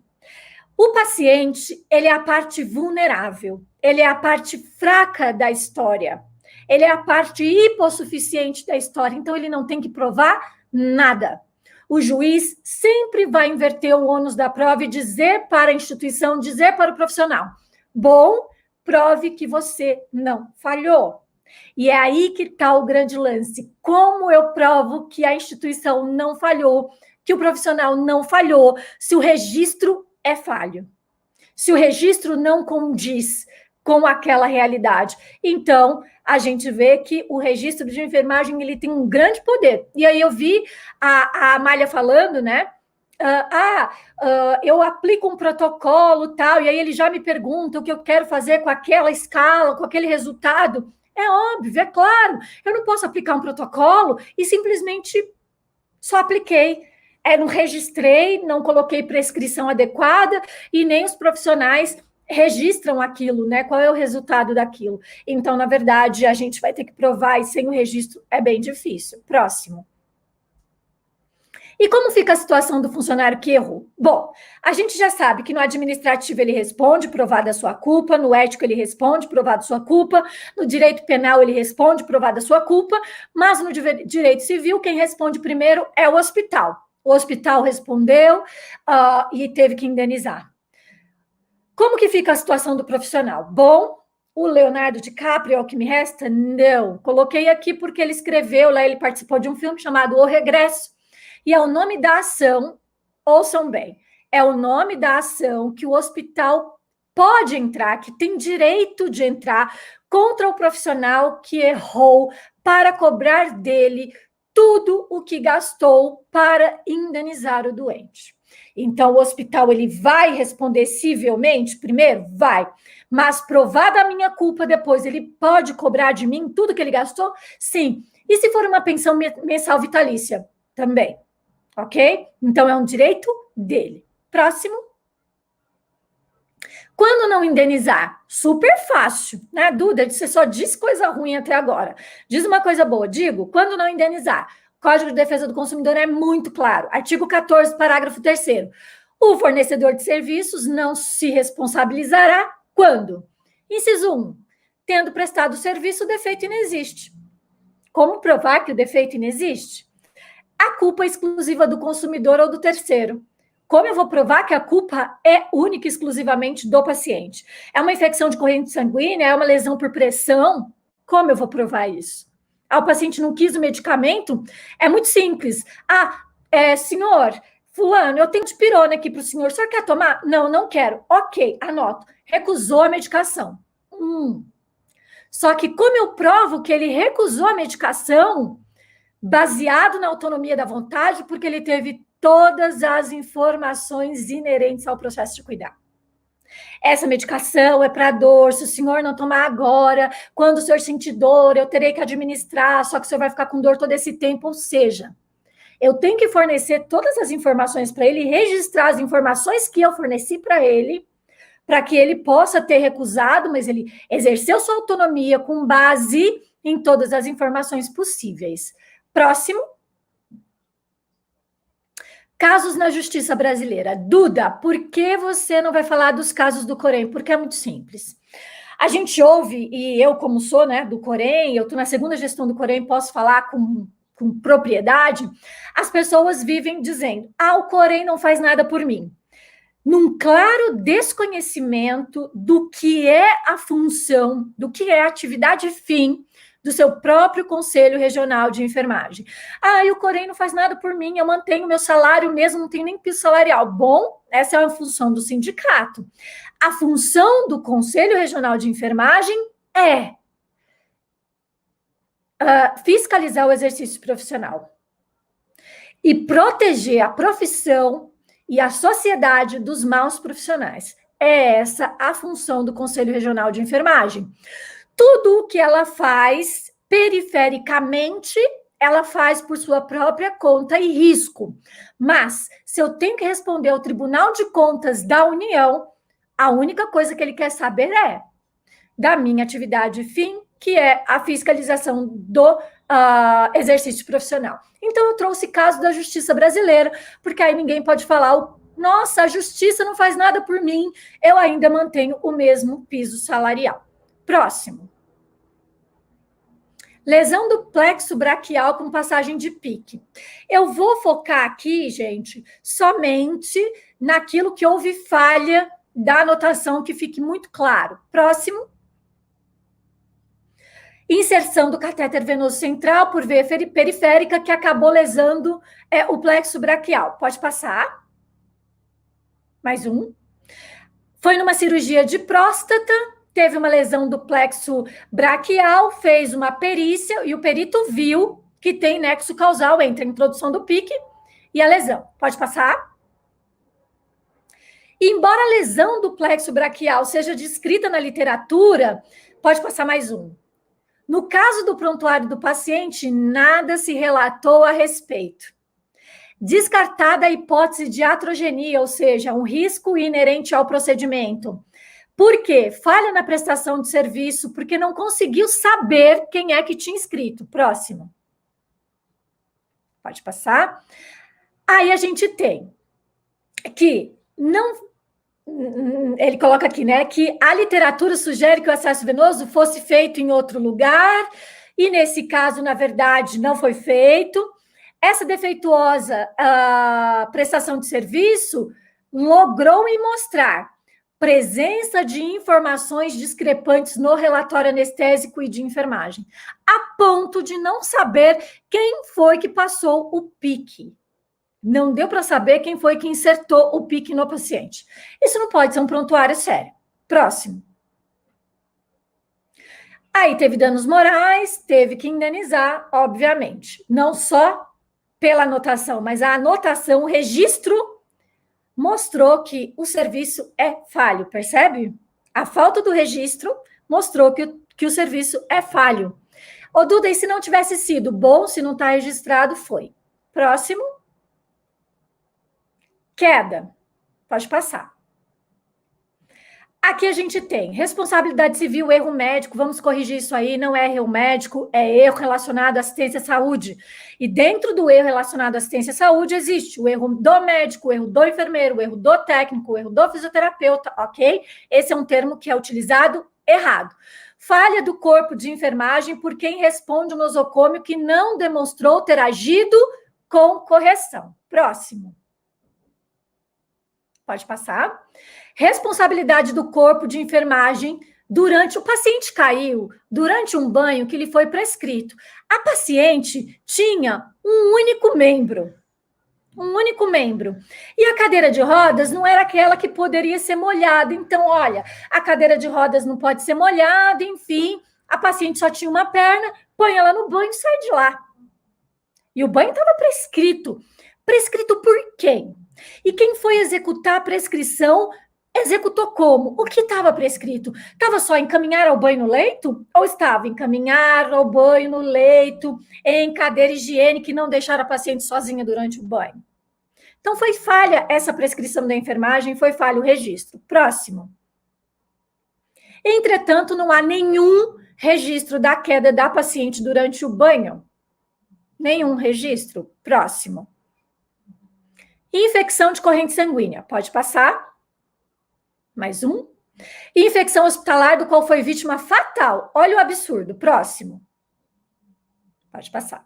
O paciente, ele é a parte vulnerável, ele é a parte fraca da história, ele é a parte hipossuficiente da história, então ele não tem que provar nada. O juiz sempre vai inverter o ônus da prova e dizer para a instituição, dizer para o profissional, bom, prove que você não falhou. E é aí que está o grande lance, como eu provo que a instituição não falhou, que o profissional não falhou, se o registro é falho. Se o registro não condiz com aquela realidade. Então, a gente vê que o registro de enfermagem ele tem um grande poder. E aí eu vi a Amália falando, né? Eu aplico um protocolo tal, e aí ele já me pergunta o que eu quero fazer com aquela escala, com aquele resultado. É óbvio, é claro. Eu não posso aplicar um protocolo e simplesmente só apliquei. Não registrei, não coloquei prescrição adequada e nem os profissionais registram aquilo, né? Qual é o resultado daquilo? Então, na verdade, a gente vai ter que provar e sem o registro é bem difícil. Próximo. E como fica a situação do funcionário que errou? Bom, a gente já sabe que no administrativo ele responde, provada a sua culpa, no ético ele responde, provada a sua culpa, no direito penal ele responde, provada a sua culpa, mas no direito civil quem responde primeiro é o hospital. O hospital respondeu e teve que indenizar. Como que fica a situação do profissional? Bom, o Leonardo DiCaprio é o que me resta? Não. Coloquei aqui porque ele escreveu, lá ele participou de um filme chamado O Regresso. E é o nome da ação, ouçam bem, é o nome da ação que o hospital pode entrar, que tem direito de entrar contra o profissional que errou para cobrar dele tudo o que gastou para indenizar o doente. Então, o hospital ele vai responder civilmente? Primeiro, vai. Mas, provada a minha culpa depois, ele pode cobrar de mim tudo que ele gastou? Sim. E se for uma pensão mensal vitalícia? Também. Ok? Então, é um direito dele. Próximo. Quando não indenizar? Super fácil, né, Duda? Você só diz coisa ruim até agora. Diz uma coisa boa. Digo, quando não indenizar? Código de Defesa do Consumidor é muito claro. Artigo 14, parágrafo 3º. O fornecedor de serviços não se responsabilizará quando? Inciso 1. Tendo prestado o serviço, o defeito inexiste. Como provar que o defeito inexiste? A culpa é exclusiva do consumidor ou do terceiro. Como eu vou provar que a culpa é única e exclusivamente do paciente? É uma infecção de corrente sanguínea? É uma lesão por pressão? Como eu vou provar isso? O paciente não quis o medicamento? É muito simples. Senhor, fulano, eu tenho dipirona aqui para o senhor quer tomar? Não, não quero. Ok, anoto. Recusou a medicação. Só que como eu provo que ele recusou a medicação, baseado na autonomia da vontade, porque ele teve todas as informações inerentes ao processo de cuidar. Essa medicação é para dor, se o senhor não tomar agora, quando o senhor sentir dor, eu terei que administrar, só que o senhor vai ficar com dor todo esse tempo, ou seja, eu tenho que fornecer todas as informações para ele, registrar as informações que eu forneci para ele, para que ele possa ter recusado, mas ele exerceu sua autonomia com base em todas as informações possíveis. Próximo. Casos na justiça brasileira. Duda, por que você não vai falar dos casos do Corém? Porque é muito simples. A gente ouve, e eu como sou do Corém, eu estou na segunda gestão do Corém, posso falar com propriedade, as pessoas vivem dizendo, o Corém não faz nada por mim. Num claro desconhecimento do que é a função, do que é a atividade fim do seu próprio Conselho Regional de Enfermagem. E o Corém não faz nada por mim, eu mantenho meu salário mesmo, não tenho nem piso salarial. Bom, essa é a função do sindicato. A função do Conselho Regional de Enfermagem é fiscalizar o exercício profissional e proteger a profissão e a sociedade dos maus profissionais. É essa a função do Conselho Regional de Enfermagem. Tudo o que ela faz perifericamente, ela faz por sua própria conta e risco. Mas, se eu tenho que responder ao Tribunal de Contas da União, a única coisa que ele quer saber é da minha atividade fim, que é a fiscalização do exercício profissional. Então, eu trouxe caso da justiça brasileira, porque aí ninguém pode falar, nossa, a justiça não faz nada por mim, eu ainda mantenho o mesmo piso salarial. Próximo. Lesão do plexo braquial com passagem de pique. Eu vou focar aqui, gente, somente naquilo que houve falha da anotação, que fique muito claro. Próximo. Inserção do catéter venoso central por veia periférica que acabou lesando o plexo braquial. Pode passar. Mais um. Foi numa cirurgia de próstata, teve uma lesão do plexo braquial, fez uma perícia e o perito viu que tem nexo causal entre a introdução do pique e a lesão. Pode passar. E embora a lesão do plexo braquial seja descrita na literatura, pode passar mais um. No caso do prontuário do paciente, nada se relatou a respeito. Descartada a hipótese de atrogenia, ou seja, um risco inerente ao procedimento. Por quê? Falha na prestação de serviço, porque não conseguiu saber quem é que tinha inscrito. Próximo. Pode passar. Aí a gente tem que não... Ele coloca aqui, que a literatura sugere que o acesso venoso fosse feito em outro lugar, e nesse caso, na verdade, não foi feito. Essa defeituosa prestação de serviço logrou mostrar presença de informações discrepantes no relatório anestésico e de enfermagem, a ponto de não saber quem foi que passou o pique. Não deu para saber quem foi que insertou o pique no paciente. Isso não pode ser um prontuário sério. Próximo. Aí teve danos morais, teve que indenizar, obviamente. Não só pela anotação, mas a anotação, o registro, mostrou que o serviço é falho, percebe? A falta do registro mostrou que o serviço é falho. Ô, Duda, e se não tivesse sido bom, se não está registrado, foi. Próximo. Queda. Pode passar. Aqui a gente tem responsabilidade civil, erro médico, vamos corrigir isso aí, não é erro médico, é erro relacionado à assistência à saúde. E dentro do erro relacionado à assistência à saúde existe o erro do médico, o erro do enfermeiro, o erro do técnico, o erro do fisioterapeuta, ok? Esse é um termo que é utilizado errado. Falha do corpo de enfermagem por quem responde um nosocômio que não demonstrou ter agido com correção. Próximo. Pode passar. Responsabilidade do corpo de enfermagem durante... O paciente caiu durante um banho que lhe foi prescrito. A paciente tinha um único membro. Um único membro. E a cadeira de rodas não era aquela que poderia ser molhada. Então, olha, a cadeira de rodas não pode ser molhada, enfim, a paciente só tinha uma perna, põe ela no banho e sai de lá. E o banho estava prescrito. Prescrito por quem? E quem foi executar a prescrição, executou como? O que estava prescrito? Estava só encaminhar ao banho no leito? Ou estava encaminhar ao banho no leito, em cadeira higiênica e não deixar a paciente sozinha durante o banho? Então, foi falha essa prescrição da enfermagem, foi falha o registro. Próximo. Entretanto, não há nenhum registro da queda da paciente durante o banho. Nenhum registro. Próximo. Infecção de corrente sanguínea. Pode passar. Mais um. Infecção hospitalar do qual foi vítima fatal. Olha o absurdo. Próximo. Pode passar.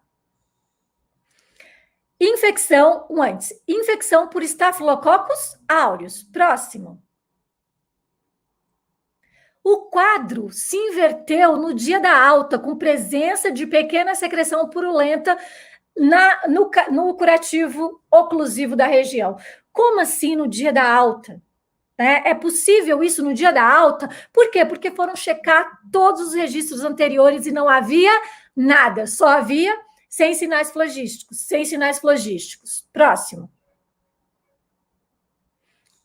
Infecção, antes. Infecção por Staphylococcus aureus. Próximo. O quadro se inverteu no dia da alta, com presença de pequena secreção purulenta no curativo oclusivo da região. Como assim no dia da alta? É possível isso no dia da alta? Por quê? Porque foram checar todos os registros anteriores e não havia nada, só havia sem sinais flogísticos. Próximo.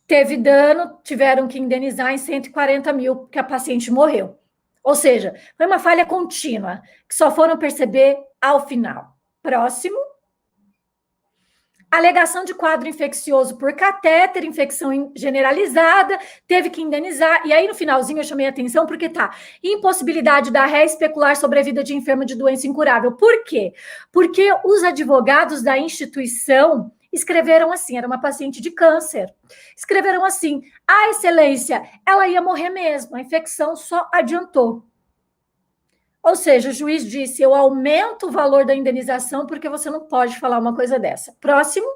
Teve dano, tiveram que indenizar em 140 mil, porque a paciente morreu. Ou seja, foi uma falha contínua, que só foram perceber ao final. Próximo. Alegação de quadro infeccioso por catéter, infecção generalizada, teve que indenizar. E aí, no finalzinho, eu chamei a atenção, porque impossibilidade da ré especular sobre a vida de enferma de doença incurável. Por quê? Porque os advogados da instituição escreveram assim, era uma paciente de câncer. Escreveram assim, excelência, ela ia morrer mesmo, a infecção só adiantou. Ou seja, o juiz disse, eu aumento o valor da indenização porque você não pode falar uma coisa dessa. Próximo.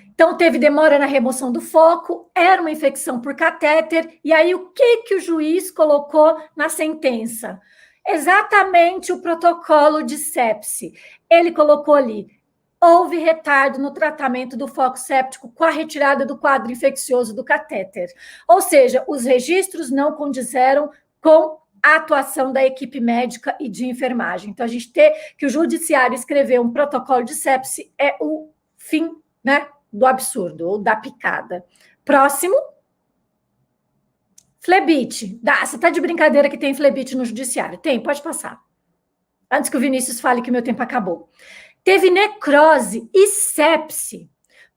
Então, teve demora na remoção do foco, era uma infecção por catéter, e aí o que o juiz colocou na sentença? Exatamente o protocolo de sepse. Ele colocou ali, houve retardo no tratamento do foco séptico com a retirada do quadro infeccioso do catéter. Ou seja, os registros não condizeram com a atuação da equipe médica e de enfermagem. Então, a gente ter que o judiciário escrever um protocolo de sepse é o fim, né, do absurdo, ou da picada. Próximo. Flebite. Você está de brincadeira que tem flebite no judiciário? Tem, pode passar. Antes que o Vinícius fale que o meu tempo acabou. Teve necrose e sepse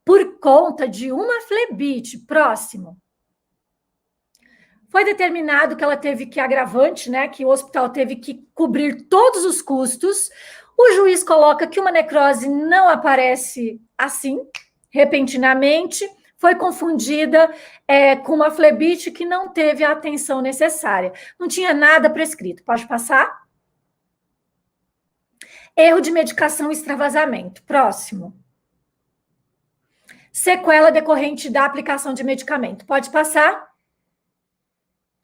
por conta de uma flebite. Próximo. Foi determinado que ela teve que, agravante, né, que o hospital teve que cobrir todos os custos. O juiz coloca que uma necrose não aparece assim, repentinamente, foi confundida com uma flebite que não teve a atenção necessária. Não tinha nada prescrito. Pode passar? Erro de medicação e extravasamento. Próximo. Sequela decorrente da aplicação de medicamento. Pode passar?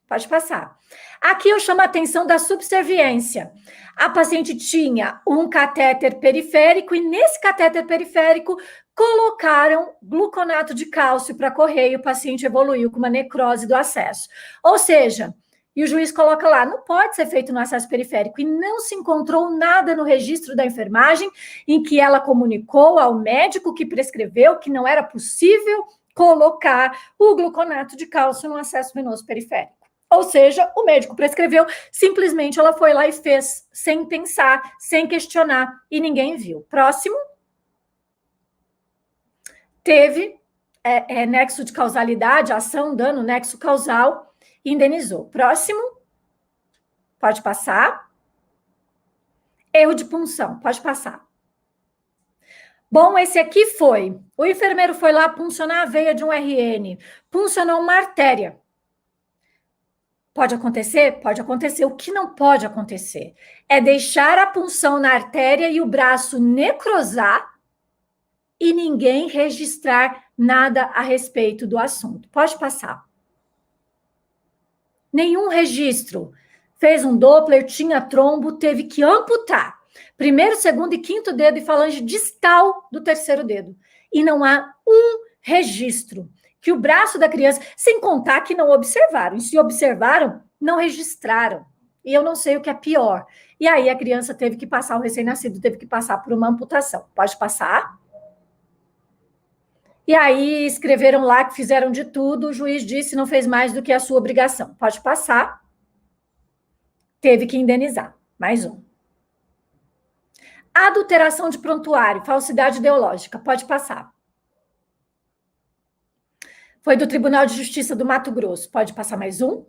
Pode passar. Aqui eu chamo a atenção da subserviência. A paciente tinha um catéter periférico e nesse catéter periférico colocaram gluconato de cálcio para correr e o paciente evoluiu com uma necrose do acesso. Ou seja, e o juiz coloca lá, não pode ser feito no acesso periférico, e não se encontrou nada no registro da enfermagem em que ela comunicou ao médico que prescreveu que não era possível colocar o gluconato de cálcio no acesso venoso periférico. Ou seja, o médico prescreveu, simplesmente ela foi lá e fez, sem pensar, sem questionar, e ninguém viu. Próximo. Teve nexo de causalidade, ação, dano, nexo causal, indenizou. Próximo. Pode passar. Erro de punção, pode passar. Bom, esse aqui foi. O enfermeiro foi lá puncionar a veia de um RN, puncionou uma artéria. Pode acontecer? Pode acontecer. O que não pode acontecer é deixar a punção na artéria e o braço necrosar e ninguém registrar nada a respeito do assunto. Pode passar. Nenhum registro. Fez um Doppler, tinha trombo, teve que amputar. Primeiro, segundo e quinto dedo e falange distal do terceiro dedo. E não há um registro que o braço da criança, sem contar que não observaram. E se observaram, não registraram. E eu não sei o que é pior. E aí a criança teve que passar, o recém-nascido teve que passar por uma amputação. Pode passar? E aí escreveram lá que fizeram de tudo, o juiz disse não fez mais do que a sua obrigação. Pode passar? Teve que indenizar. Mais um. Adulteração de prontuário, falsidade ideológica. Pode passar. Foi do Tribunal de Justiça do Mato Grosso. Pode passar mais um.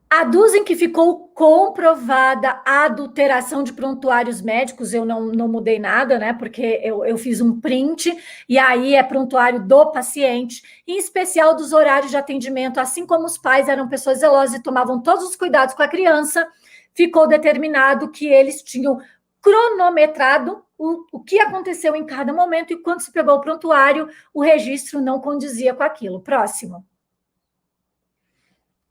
Aduzem que ficou comprovada a adulteração de prontuários médicos. Eu não mudei nada, né? Porque eu fiz um print e aí é prontuário do paciente, em especial dos horários de atendimento. Assim como os pais eram pessoas zelosas e tomavam todos os cuidados com a criança, ficou determinado que eles tinham cronometrado o que aconteceu em cada momento e quando se pegou o prontuário, o registro não condizia com aquilo. Próximo.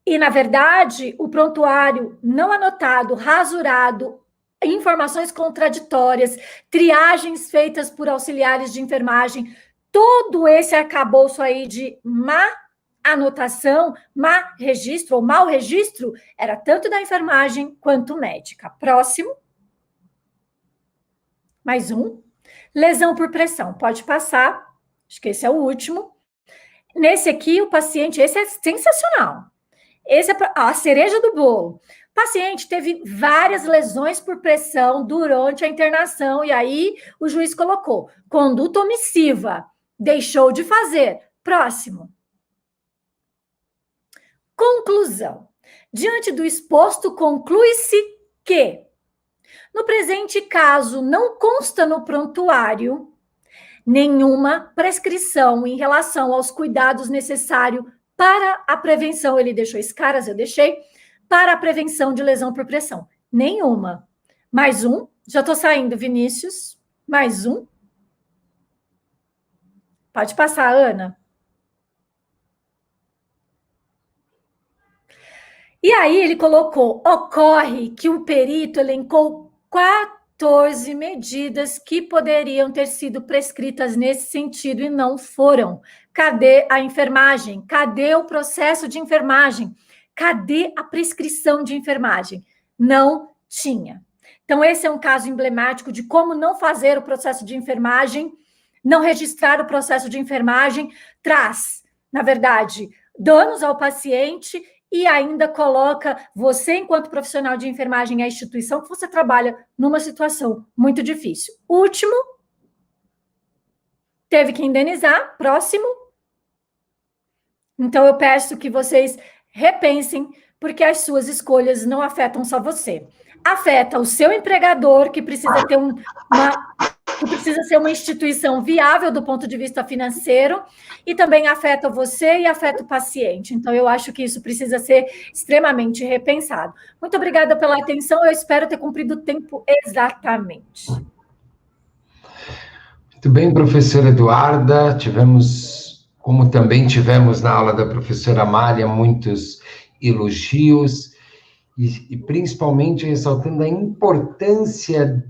E, na verdade, o prontuário não anotado, rasurado, informações contraditórias, triagens feitas por auxiliares de enfermagem, todo esse arcabouço aí de má anotação, má registro ou mau registro, era tanto da enfermagem quanto médica. Próximo. Mais um. Lesão por pressão. Pode passar. Acho que esse é o último. Nesse aqui, o paciente, esse é sensacional. Esse é a cereja do bolo. O paciente teve várias lesões por pressão durante a internação, e aí o juiz colocou conduta omissiva, deixou de fazer. Próximo. Conclusão. Diante do exposto, conclui-se que, no presente caso, não consta no prontuário nenhuma prescrição em relação aos cuidados necessários para a prevenção, ele deixou escaras, eu deixei, para a prevenção de lesão por pressão. Nenhuma. Mais um. Já estou saindo, Vinícius. Mais um. Pode passar, Ana. E aí ele colocou, ocorre que o perito elencou 14 medidas que poderiam ter sido prescritas nesse sentido e não foram. Cadê a enfermagem? Cadê o processo de enfermagem? Cadê a prescrição de enfermagem? Não tinha. Então, esse é um caso emblemático de como não fazer o processo de enfermagem, não registrar o processo de enfermagem, traz, na verdade, danos ao paciente e ainda coloca você, enquanto profissional de enfermagem, e a instituição que você trabalha numa situação muito difícil. Último, teve que indenizar. Próximo. Então, eu peço que vocês repensem, porque as suas escolhas não afetam só você. Afeta o seu empregador, que precisa ter que precisa ser uma instituição viável do ponto de vista financeiro, e também afeta você e afeta o paciente. Então, eu acho que isso precisa ser extremamente repensado. Muito obrigada pela atenção, eu espero ter cumprido o tempo exatamente. Muito bem, professora Eduarda, como também tivemos na aula da professora Amália, muitos elogios, e principalmente ressaltando a importância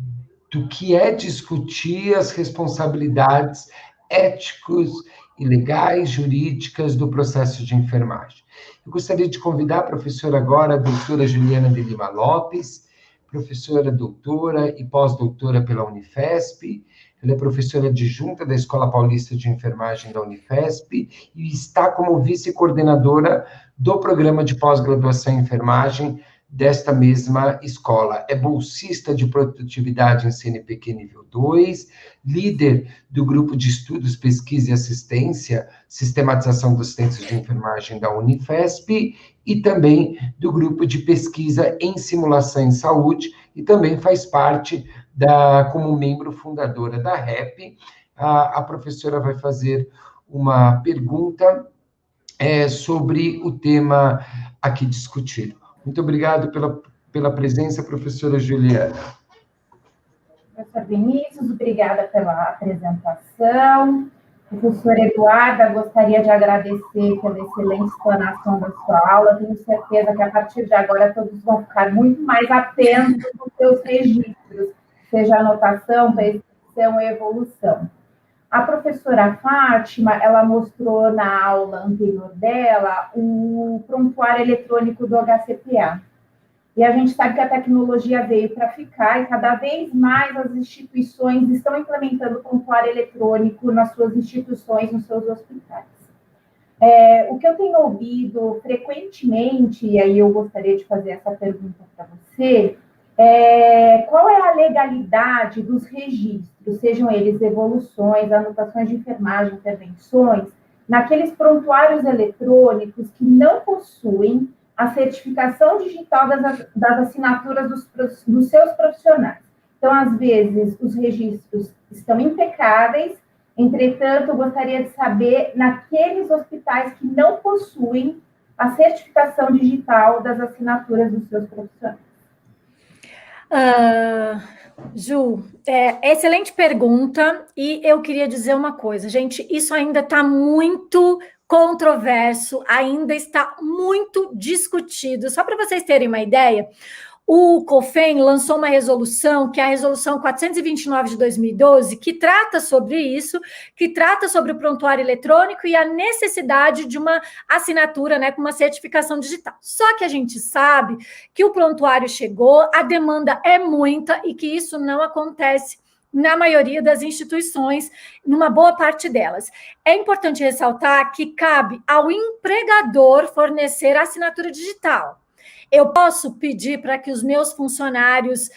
do que é discutir as responsabilidades éticas e legais, jurídicas do processo de enfermagem. Eu gostaria de convidar a professora agora, a doutora Juliana de Lima Lopes, professora doutora e pós-doutora pela Unifesp. Ela é professora adjunta da Escola Paulista de Enfermagem da Unifesp e está como vice-coordenadora do programa de pós-graduação em enfermagem desta mesma escola. É bolsista de produtividade em CNPq nível 2, líder do grupo de estudos, pesquisa e assistência, sistematização dos centros de enfermagem da Unifesp, e também do grupo de pesquisa em simulação em saúde, e também faz parte como membro fundadora da REP. A professora vai fazer uma pergunta sobre o tema aqui discutido. Muito obrigado pela presença, professora Juliana. Professor Vinícius, obrigada pela apresentação. Professora Eduarda, gostaria de agradecer pela excelente explanação da sua aula. Tenho certeza que, a partir de agora, todos vão ficar muito mais atentos nos seus registros, seja anotação, prescrição e evolução. A professora Fátima, ela mostrou na aula anterior dela o prontuário eletrônico do HCPA. E a gente sabe que a tecnologia veio para ficar e cada vez mais as instituições estão implementando o prontuário eletrônico nas suas instituições, nos seus hospitais. O que eu tenho ouvido frequentemente, e aí eu gostaria de fazer essa pergunta para você, qual é a legalidade dos registros, sejam eles evoluções, anotações de enfermagem, intervenções, naqueles prontuários eletrônicos que não possuem a certificação digital das assinaturas dos seus profissionais. Então, às vezes, os registros estão impecáveis, entretanto, eu gostaria de saber, naqueles hospitais que não possuem a certificação digital das assinaturas dos seus profissionais. Ju, excelente pergunta, e eu queria dizer uma coisa, gente, isso ainda está muito controverso, ainda está muito discutido. Só para vocês terem uma ideia, o COFEN lançou uma resolução, que é a resolução 429 de 2012, que trata sobre isso, que trata sobre o prontuário eletrônico e a necessidade de uma assinatura, né, com uma certificação digital. Só que a gente sabe que o prontuário chegou, a demanda é muita e que isso não acontece na maioria das instituições, numa boa parte delas. É importante ressaltar que cabe ao empregador fornecer a assinatura digital. Eu posso pedir para que os meus funcionários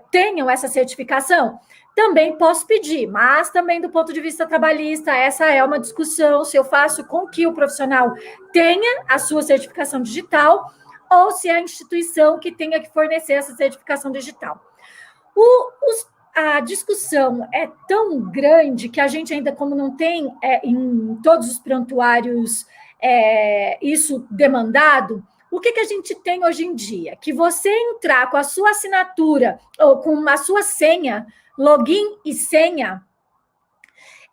tenham essa certificação? Também posso pedir, mas também do ponto de vista trabalhista, essa é uma discussão, se eu faço com que o profissional tenha a sua certificação digital ou se é a instituição que tenha que fornecer essa certificação digital. A discussão é tão grande que a gente ainda, como não tem em todos os prontuários isso demandado, o que a gente tem hoje em dia? Que você entrar com a sua assinatura ou com a sua senha, login e senha,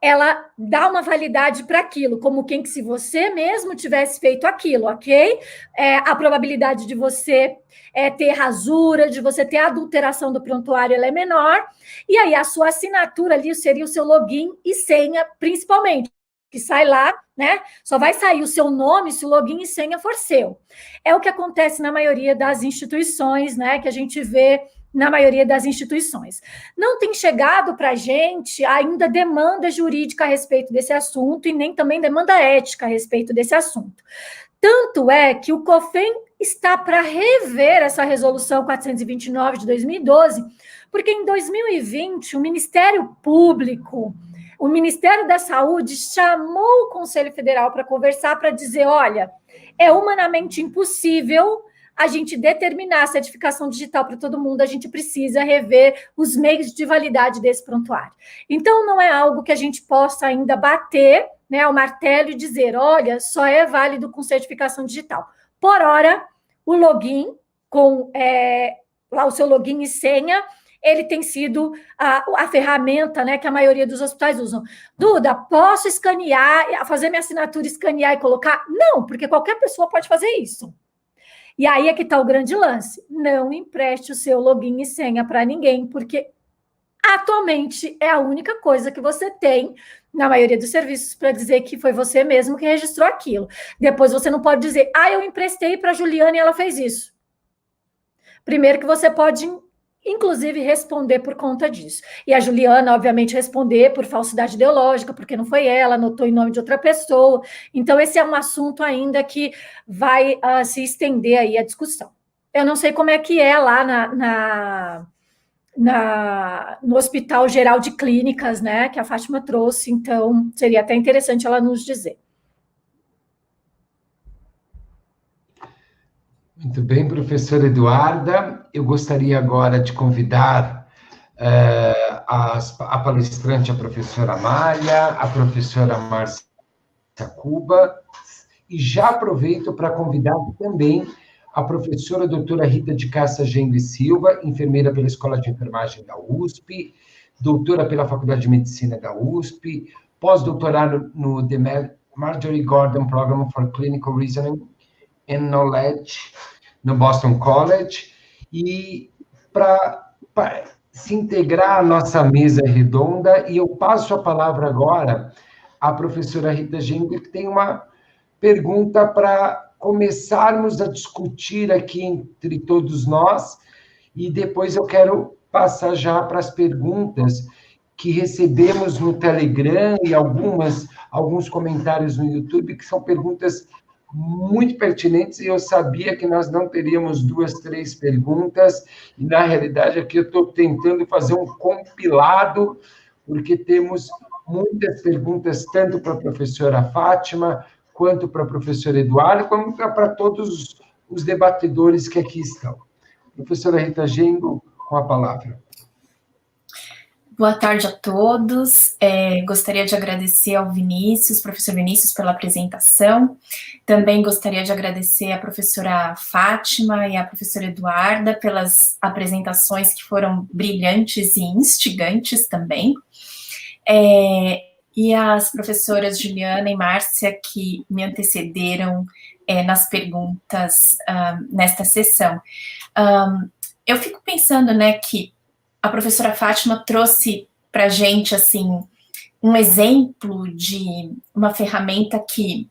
ela dá uma validade para aquilo, como quem que se você mesmo tivesse feito aquilo, ok? A probabilidade de você ter rasura, de você ter adulteração do prontuário, ela é menor, e aí a sua assinatura ali seria o seu login e senha, principalmente, que sai lá, né? Só vai sair o seu nome se o login e senha for seu. É o que acontece na maioria das instituições, né? Que a gente vê na maioria das instituições. Não tem chegado para a gente ainda demanda jurídica a respeito desse assunto e nem também demanda ética a respeito desse assunto. Tanto é que o COFEN está para rever essa resolução 429 de 2012, porque em 2020 o Ministério Público, o Ministério da Saúde chamou o Conselho Federal para conversar, para dizer, olha, é humanamente impossível a gente determinar a certificação digital para todo mundo, a gente precisa rever os meios de validade desse prontuário. Então, não é algo que a gente possa ainda bater, né, o martelo e dizer, olha, só é válido com certificação digital. Por hora, o login, com lá o seu login e senha, ele tem sido a ferramenta, né, que a maioria dos hospitais usam. Duda, posso escanear, fazer minha assinatura, escanear e colocar? Não, porque qualquer pessoa pode fazer isso. E aí é que está o grande lance. Não empreste o seu login e senha para ninguém, porque atualmente é a única coisa que você tem, na maioria dos serviços, para dizer que foi você mesmo que registrou aquilo. Depois você não pode dizer, eu emprestei para a Juliana e ela fez isso. Primeiro que você pode, inclusive, responder por conta disso. E a Juliana, obviamente, responder por falsidade ideológica, porque não foi ela, anotou em nome de outra pessoa. Então, esse é um assunto ainda que vai se estender aí a discussão. Eu não sei como é que é lá no Hospital Geral de Clínicas, né, que a Fátima trouxe, então seria até interessante ela nos dizer. Muito bem, professora Eduarda. Eu gostaria agora de convidar a palestrante, a professora Amália, a professora Márcia Cuba, e já aproveito para convidar também a professora doutora Rita de Cássia Gengbe Silva, enfermeira pela Escola de Enfermagem da USP, doutora pela Faculdade de Medicina da USP, pós-doutorado no The Marjorie Gordon Program for Clinical Reasoning and Knowledge, no Boston College, e para se integrar à nossa mesa redonda, e eu passo a palavra agora à professora Rita Gengo, que tem uma pergunta para começarmos a discutir aqui entre todos nós, e depois eu quero passar já para as perguntas que recebemos no Telegram e alguns comentários no YouTube, que são perguntas muito pertinentes, e eu sabia que nós não teríamos 2, 3 perguntas, e na realidade aqui eu estou tentando fazer um compilado, porque temos muitas perguntas, tanto para a professora Fátima, quanto para a professora Eduardo, como para todos os debatedores que aqui estão. Professora Rita Gengo, com a palavra. Boa tarde a todos. Gostaria de agradecer ao Vinícius, professor Vinícius, pela apresentação. Também gostaria de agradecer à professora Fátima e à professora Eduarda pelas apresentações que foram brilhantes e instigantes também. E às professoras Juliana e Márcia, que me antecederam nas perguntas nesta sessão. Eu fico pensando, né, que a professora Fátima trouxe para a gente, assim, um exemplo de uma ferramenta que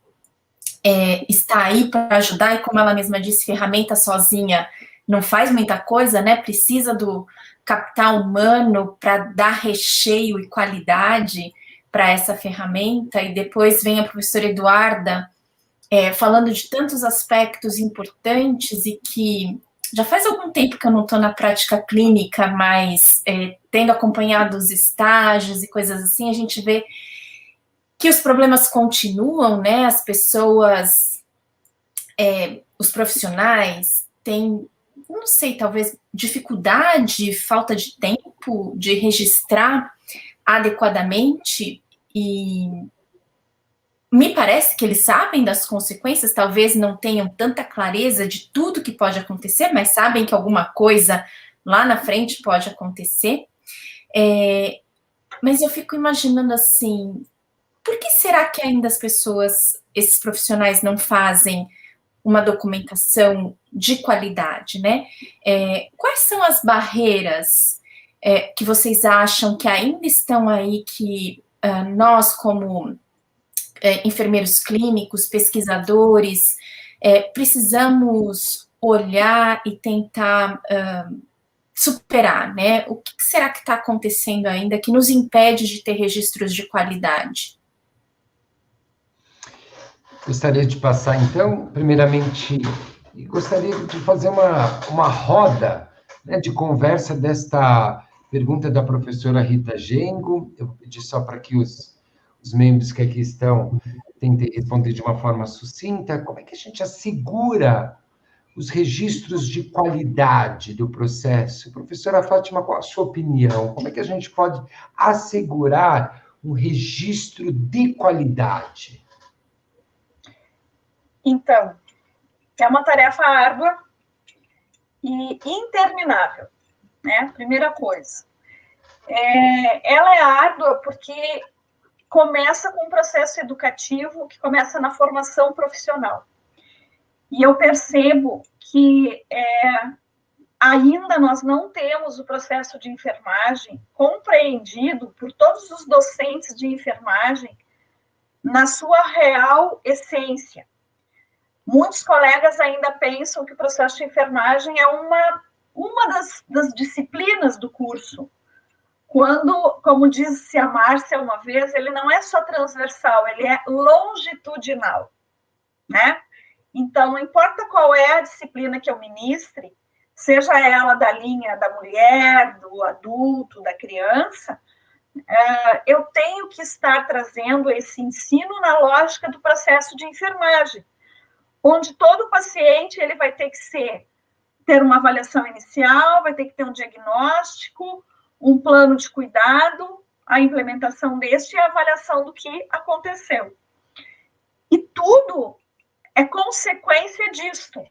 está aí para ajudar, e como ela mesma disse, ferramenta sozinha não faz muita coisa, né? Precisa do capital humano para dar recheio e qualidade para essa ferramenta, e depois vem a professora Eduarda falando de tantos aspectos importantes e que já faz algum tempo que eu não estou na prática clínica, mas tendo acompanhado os estágios e coisas assim, a gente vê que os problemas continuam, né? As pessoas, os profissionais têm, não sei, talvez dificuldade, falta de tempo de registrar adequadamente, e me parece que eles sabem das consequências, talvez não tenham tanta clareza de tudo que pode acontecer, mas sabem que alguma coisa lá na frente pode acontecer. Mas eu fico imaginando assim, por que será que ainda as pessoas, esses profissionais, não fazem uma documentação de qualidade, né? Quais são as barreiras que vocês acham que ainda estão aí, que nós, como enfermeiros clínicos, pesquisadores, precisamos olhar e tentar superar, né? O que será que está acontecendo ainda que nos impede de ter registros de qualidade? Gostaria de passar, então, primeiramente, gostaria de fazer uma roda, né, de conversa desta pergunta da professora Rita Gengo. Eu vou pedir só para que os membros que aqui estão tentem responder de uma forma sucinta. Como é que a gente assegura os registros de qualidade do processo? Professora Fátima, qual a sua opinião? Como é que a gente pode assegurar um registro de qualidade? Então, é uma tarefa árdua e interminável, né? Primeira coisa. Ela é árdua porque começa com um processo educativo que começa na formação profissional. E eu percebo que ainda nós não temos o processo de enfermagem compreendido por todos os docentes de enfermagem na sua real essência. Muitos colegas ainda pensam que o processo de enfermagem é uma das disciplinas do curso, quando, como disse a Márcia uma vez, ele não é só transversal, ele é longitudinal, né? Então, não importa qual é a disciplina que eu ministre, seja ela da linha da mulher, do adulto, da criança, eu tenho que estar trazendo esse ensino na lógica do processo de enfermagem, onde todo paciente ele vai ter que ter uma avaliação inicial, vai ter que ter um diagnóstico, um plano de cuidado, a implementação deste e a avaliação do que aconteceu. E tudo é consequência disto,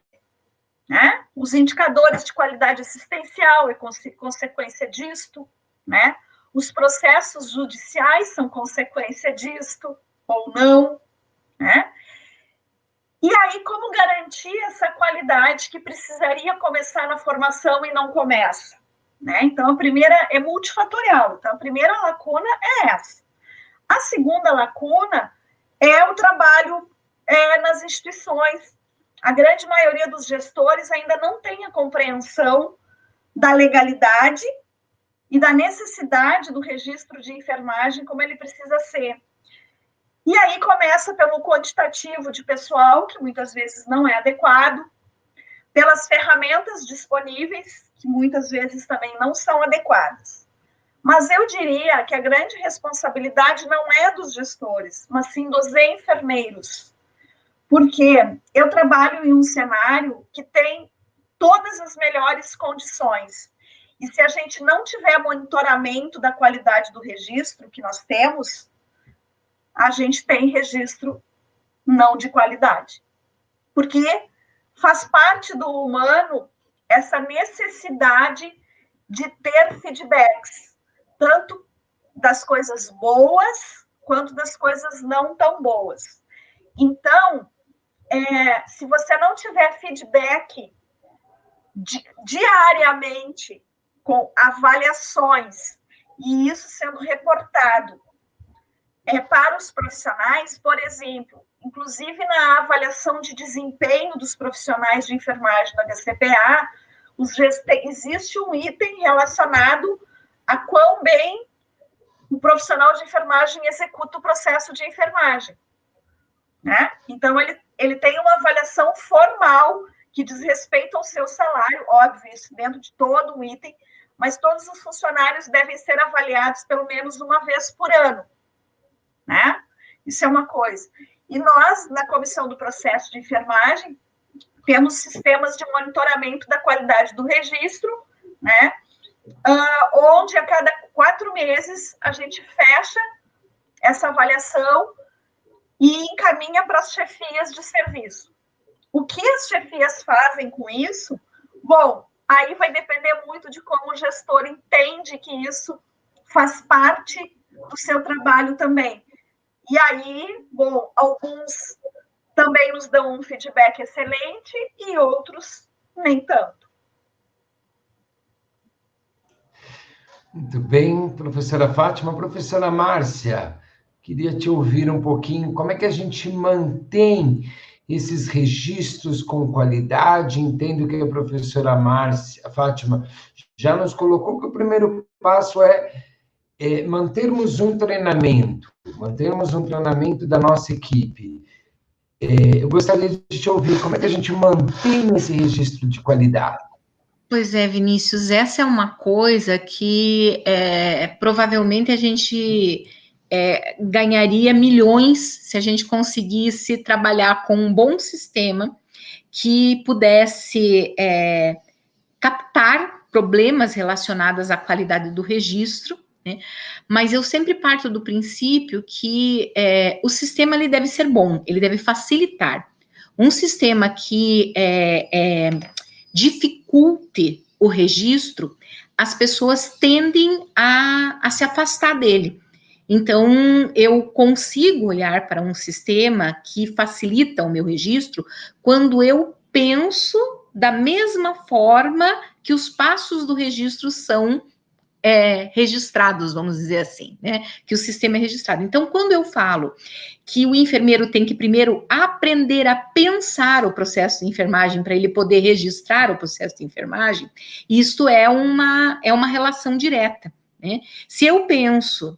né? Os indicadores de qualidade assistencial é consequência disto, né? Os processos judiciais são consequência disto, ou não, né? E aí, como garantir essa qualidade que precisaria começar na formação e não começa, né? Então, a primeira é multifatorial. Então, a primeira lacuna é essa. A segunda lacuna é o trabalho nas instituições. A grande maioria dos gestores ainda não tem a compreensão da legalidade e da necessidade do registro de enfermagem como ele precisa ser. E aí começa pelo quantitativo de pessoal, que muitas vezes não é adequado, pelas ferramentas disponíveis, que muitas vezes também não são adequadas. Mas eu diria que a grande responsabilidade não é dos gestores, mas sim dos enfermeiros. Porque eu trabalho em um cenário que tem todas as melhores condições. E se a gente não tiver monitoramento da qualidade do registro que nós temos, a gente tem registro não de qualidade. Porque faz parte do humano essa necessidade de ter feedbacks, tanto das coisas boas, quanto das coisas não tão boas. Então, se você não tiver feedback diariamente, com avaliações, e isso sendo reportado para os profissionais, por exemplo, inclusive na avaliação de desempenho dos profissionais de enfermagem da HCPA, existe um item relacionado a quão bem o profissional de enfermagem executa o processo de enfermagem, né? Então, ele tem uma avaliação formal que diz respeito ao seu salário, óbvio, isso dentro de todo o item, mas todos os funcionários devem ser avaliados pelo menos uma vez por ano, né? Isso é uma coisa. E nós, na Comissão do Processo de Enfermagem, temos sistemas de monitoramento da qualidade do registro, né? Onde a cada 4 meses a gente fecha essa avaliação e encaminha para as chefias de serviço. O que as chefias fazem com isso? Bom, aí vai depender muito de como o gestor entende que isso faz parte do seu trabalho também. E aí, bom, alguns também nos dão um feedback excelente e outros nem tanto. Muito bem, professora Fátima. Professora Márcia, queria te ouvir um pouquinho. Como é que a gente mantém esses registros com qualidade? Entendo que a professora Fátima já nos colocou que o primeiro passo é mantermos um treinamento da nossa equipe. Eu gostaria de te ouvir, como é que a gente mantém esse registro de qualidade? Pois é, Vinícius, essa é uma coisa que provavelmente a gente ganharia milhões se a gente conseguisse trabalhar com um bom sistema que pudesse captar problemas relacionados à qualidade do registro, né? Mas eu sempre parto do princípio que o sistema ele deve ser bom, ele deve facilitar. Um sistema que dificulte o registro, as pessoas tendem a se afastar dele. Então, eu consigo olhar para um sistema que facilita o meu registro quando eu penso da mesma forma que os passos do registro são registrados, vamos dizer assim, né? Que o sistema é registrado. Então, quando eu falo que o enfermeiro tem que primeiro aprender a pensar o processo de enfermagem para ele poder registrar o processo de enfermagem, isso é uma relação direta, né? Se eu penso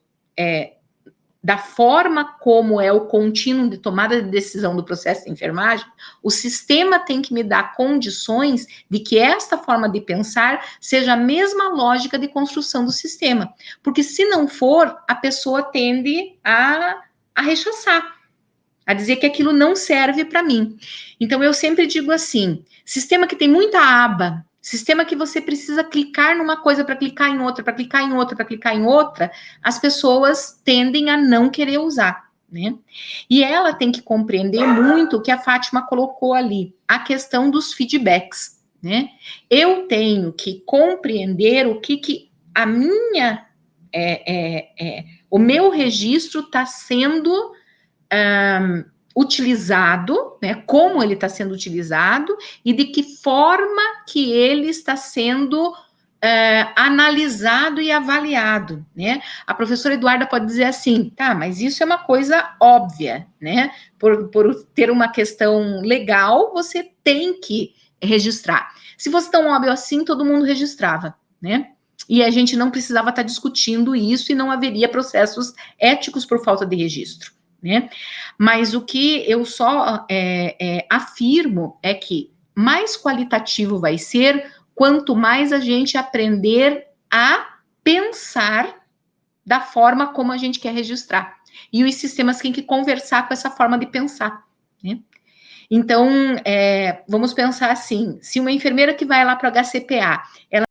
da forma como é o contínuo de tomada de decisão do processo de enfermagem, o sistema tem que me dar condições de que esta forma de pensar seja a mesma lógica de construção do sistema. Porque se não for, a pessoa tende a rechaçar, a dizer que aquilo não serve para mim. Então, eu sempre digo assim, sistema que tem muita aba, sistema que você precisa clicar numa coisa para clicar em outra, para clicar em outra, para clicar em outra, as pessoas tendem a não querer usar, né? E ela tem que compreender muito o que a Fátima colocou ali, a questão dos feedbacks, né? Eu tenho que compreender o que a minha, o meu registro está sendo utilizado, né, como ele está sendo utilizado e de que forma que ele está sendo analisado e avaliado, né? A professora Eduarda pode dizer assim, tá, mas isso é uma coisa óbvia, né? Por ter uma questão legal, você tem que registrar. Se fosse tão óbvio assim, todo mundo registrava, né? E a gente não precisava estar discutindo isso e não haveria processos éticos por falta de registro, né? Mas o que eu só afirmo é que mais qualitativo vai ser quanto mais a gente aprender a pensar da forma como a gente quer registrar. E os sistemas têm que conversar com essa forma de pensar, né? Então, vamos pensar assim, se uma enfermeira que vai lá para o HCPA, ela